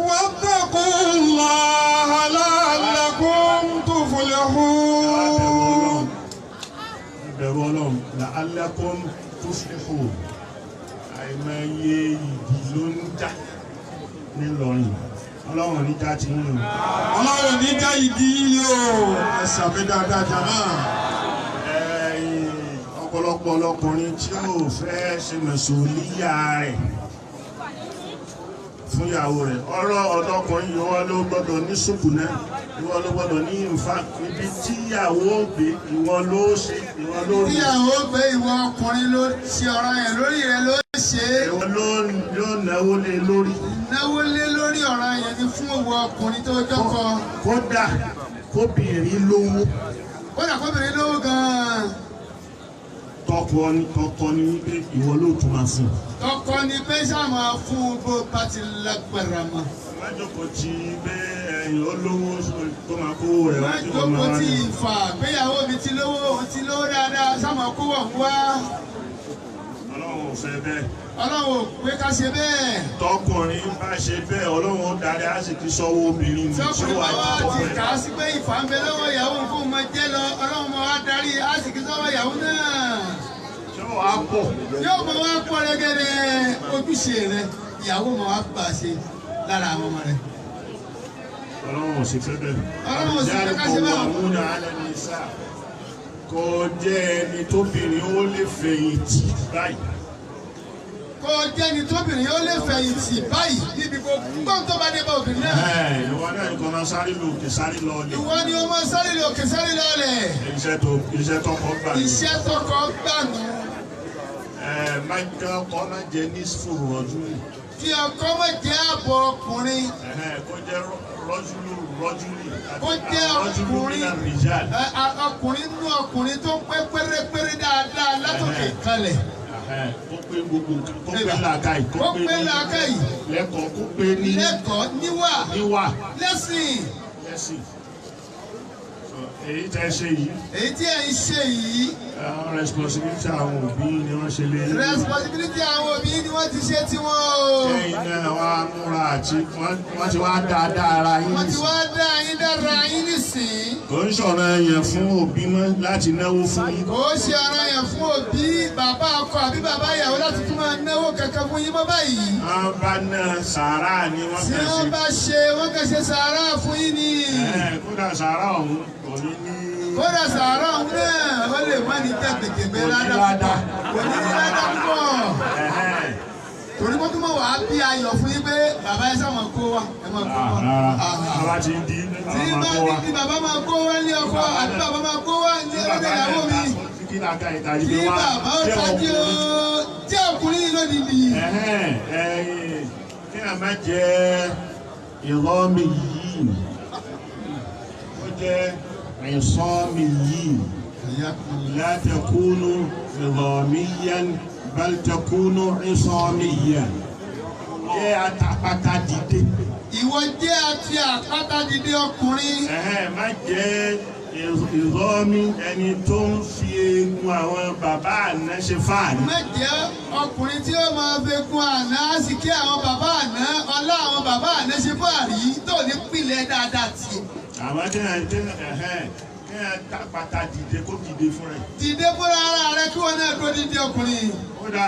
wattaqullaha la'allakum tuflihun. Bẹ̀rù Ọlọ́run la'allakum tuflihun àìmọye ìdí ló ń já nílọrin Ọlọ́run ní já ti ń lò. Ọlọ́run ní já ìdí yóò ẹ̀sà mi dáadáa jàmá. Ọ̀pọ̀lọpọ̀ ọlọ́kùnrin tí ó fẹ́ ṣe mẹ̀sùlíyà rẹ̀ fún ìyàwó rẹ̀ ọ̀rọ̀ ọ̀dọ́kùnrin ìwọ ló gbọ́dọ̀ ní ṣùkú náà ìwọ ló gbọ́dọ̀ ní ìfà ibi tí ìyàwó gbé ìwọ ló ṣe ìwọ ló rí. Ìyàwó gbé ìwọ ọkùnrin ló ṣe ọ̀rọ̀ yẹn lórí rẹ̀ ló ṣe. ìwọ ló náwó lé lórí. Náwó lé lórí ọ̀rọ̀ yẹn ni fún òwò ọkùnrin tó jọ́kọ. Kódà kóbìnrin lówó. Kódà kóbìnrin lówó gan-an. Tọkọ ni wípé ìwọ ló tún máa fún. Tọkọ ni pé sáà máa fún bó bá ti lágbára mọ́. Májòkó ti bẹ́ẹ̀ ẹ̀yìn olówó tó máa kó rẹ̀ wá sí ọmọ Májòkó wa ti ní. fà gbéyàwó mi ti lówó dáadáa sáà máa kó wọ̀ wá. Ọlọ́run ò fẹ́ bẹ́ẹ̀. Ọlọ́run ò pé ká ṣe bẹ́ẹ̀. Tọkùnrin bá ṣe bẹ́ẹ̀ Ọlọ́run ó darí á sì ti sọ́wọ́ obìnrin ní tí ó Tọkùnrin wà bá wá ní ti tọ́pẹ́. kà á sí pé ìfà ń bẹ lọ́wọ́ ìyàwó fún ọmọ jẹ́ lọ Ọlọ́run máa wá darí á sì kí sọ́wọ́ ìyàwó náà. Ṣé wàá pọ̀? Yóò máa wá pọ̀ rẹ́gẹ́dẹ́ ojúṣe rẹ̀ ìyàwó máa wá gbà ṣe lára àwọn ọmọ rẹ̀. Ọlọ́run ò sì fẹ́ bẹ́ẹ̀. Ọlọ́run ò sì fẹ́ ká ṣe bẹ́ẹ̀. Àmúna alẹ́ ní sá. Kò jẹ́ ẹni tóbìnrin ó lè fẹ̀yìntì báyìí. Kò jẹ́ ni tóbìnrin ó lè fẹ̀yìntì báyìí níbi gbogbo tó bá dé bá obìnrin náà. Ìwọ náà ní kò máa sáré lòkè sáré lọ́ọ̀lẹ̀. Ìwọ ni ó máa sáré lòkè sáré lọ́lẹ̀. Iṣẹ́ tọkọ gbà ní. Iṣẹ́ tọkọ gbà nù. Ọkọ máa jẹ ní sùúrù rọ́jú. Kí ọkọ má jẹ́ àbọ̀ ọkùnrin. Kó jẹ́ rọ́júlù. Kó jẹ́ ọkùnrin. Ọkùnrin nú ọkùnrin tó pé pérépéré dáadáa látòkè kalẹ̀. Kó pé gbogbo nǹkan, kó pé làákàyè. Kó pé làákàyè. Lẹ́kọ̀ọ́ kó pé ní. Lẹ́kọ̀ọ́ níwà. Níwà. Lẹ́sìn. èyí tẹ́ ṣe yìí. èyí tí ẹ̀ ń ṣe yìí. responsibility àwọn òbí ni wọ́n ṣe lé. responsibility àwọn òbí ni wọ́n ti ṣe tiwọn o. ẹ̀yin náà wá múra àti wọ́n ti wá dáadáa ara yín nísìn. wọ́n ti wá dára yín nísìn. kò ń ṣọ̀rọ̀ yẹn fún òbí mọ́ láti náwó fún yín. kò ṣe ọ̀rọ̀ yẹn fún òbí bàbá ọkọ àbí bàbá ìyàwó láti tún máa náwó kankan fún yín mọ́ báyìí. wọ́n bá ná sàárà ni wọ́n kàn ṣe. tí wọ́n bá ṣe wọ́n kàn ṣe sàárà fún yín ni. kódà sàárà ọ̀hún kò ní ní. kódà sàárà ọ̀hún náà ó lè má ní tẹ̀tẹ̀kẹ̀ bẹ́ẹ̀ ládàá kò ní ní ládàá púpọ̀. torí kó tún mọ̀ wá bí ayọ̀ fún yín pé bàbá ẹ sá máa kó wa ẹ máa kó wa. bàbá ti ń di tí bàbá máa kó wa ní ọkọ àti bàbá máa kó wa ní ọdẹ ìyàwó mi. kí bàbá ó tají o tí ọkùnrin yìí lónìí ni. kí a má jẹ ìrọ́mì yìí ó jẹ ìsọ́mì yìí la takunu ìrọ̀mìyàn bal takunu ìsọ́mìyàn jẹ́ àtàpàtà dìde. ìwọ jẹ́ àti àpáta dìde ọkùnrin. má jẹ́ ìrọ́mí ẹni tó ń fi eegun àwọn bàbá àná ṣe fáàrí. má jẹ́ ọkùnrin tí ó máa fi eegun àná sì kí àwọn bàbá àná ọlá àwọn bàbá àná ṣe fáàrí tó ní pìlẹ̀ dáadáa tiẹ̀. àwọn kí ẹ tàpátá dìde kó dìde fún rẹ. dìde fúnra ara rẹ kí wọn náà dúró dídí ọkùnrin. kódà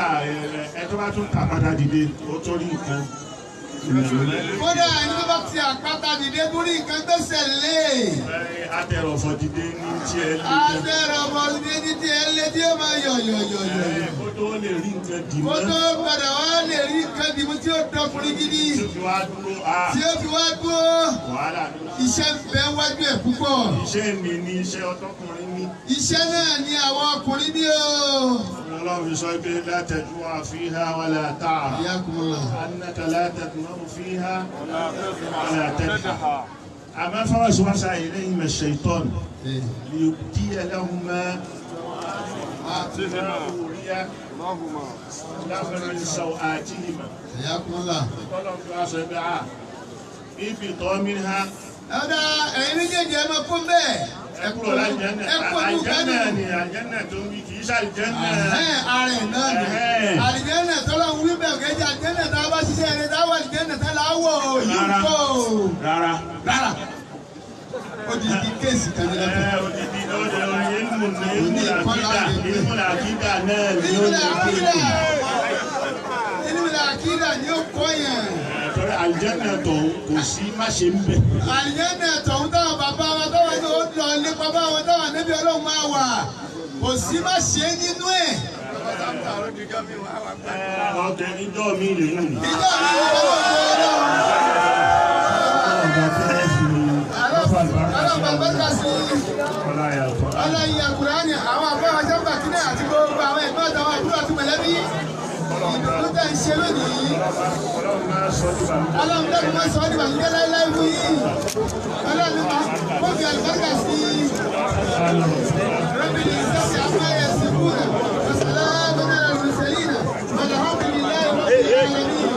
ẹ tó bá tún tàpátá dìde ó tó rí nǹkan. kódà ẹni tó bá ti àpáta dìde tó rí nǹkan gbèsè lé. atẹrọfọ dìde ní tiẹ̀ lé. atẹrọfọ dìde ní tiẹ̀ lé tí ó máa yọ̀yọ̀yọ̀yọ̀. kó tó lè rí nǹkan dìmọ́. kó tó padà wá lè rí nǹkan dìmọ́ tí ó dọkùnrin gidi. tí ó fi wá dúró. tí ó fi wá dúró. wàhálà iṣẹ́ ń bẹ wájú ẹ̀ púpọ̀. iṣẹ́ mi ni iṣẹ́ ọtọkùnrin ní. iṣẹ́ náà ni àwọn ọkùnrin ní o. Ọlọ́run sọ pé la tajua fiha wala ta'ra. annaka la tatma'u fiha wala tadha. àmọ́ fawaswasa ilayhima ash-shaytan liyubdiya lahuma ma uriya lahuma min sawatihima. Ọlọ́run fi wá sọ pé ibi tọ́ mi ha. Ọ̀dà ẹ̀yin méjèèjì ẹ máa kún bẹ́ẹ̀. Ẹ kúrò lájẹ́nà. Ẹ kúrò lájẹ́nà ni àjẹ́nà tó ń wí kì í ṣàlìjẹ́nà. Ààrẹ náà ni. Àlìjẹ́nà tọ́lá ń wí bẹ́ẹ̀ kẹ́jẹ́ àjẹ́nà tá a bá ṣiṣẹ́ rẹ̀ tá a wà àlìjẹ́nà tá a là á wọ̀ yìí kọ́. Rárá. Rárá. Ó di ibi kéèsì kan nílẹ̀ tó. Ó di ibi ilmu làkídà náà ni ó ní kéèsì. Ilmu làkídà ni ó kọ́ yẹn. Àlìjẹ́nà tọ̀hún kò sí má ṣe ń bẹ̀. Àlìjẹ́nà tọ̀hún táwọn bàbá wa táwọn ní ó lọ nípa báwọn táwọn níbi Ọlọ́run máa wà kò sí má ṣe nínú ẹ̀. ọ̀tẹ̀ níjọ́ mi lè yún ni. níjọ́ mi lè yún ni. ọlọ́yin Al-Qur'ani àwọn àbọ̀ ọjọ́ bàkínà àti gbogbo àwọn ẹ̀gbọ́n àtàwọn àbúrò àti mọ̀lẹ́bí. ìdùnnú tẹ̀ ń ṣe lónìí. Ọlọ́run dẹ́kun máa sọ ọ́ nígbà nígbà láéláé fún yín. Ọlọ́run kó fi àlùbáríkà sí i. Rabbil izzati amma yasifun. Wa salamun ala al-mursalin. Walhamdulillahi rabbil alamin.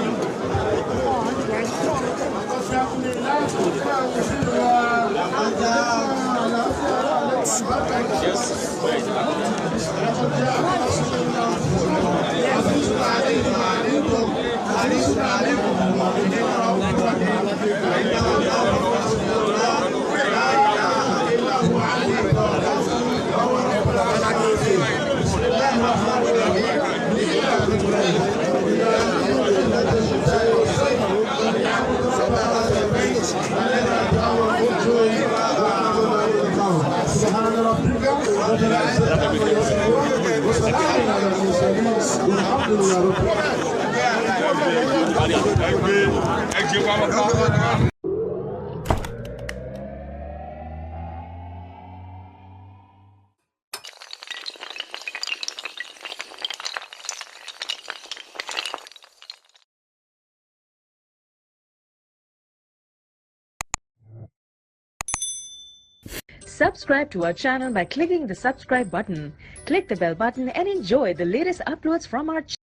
Subscribe to our channel by clicking the subscribe button. Click the bell button and enjoy the latest uploads from our channel.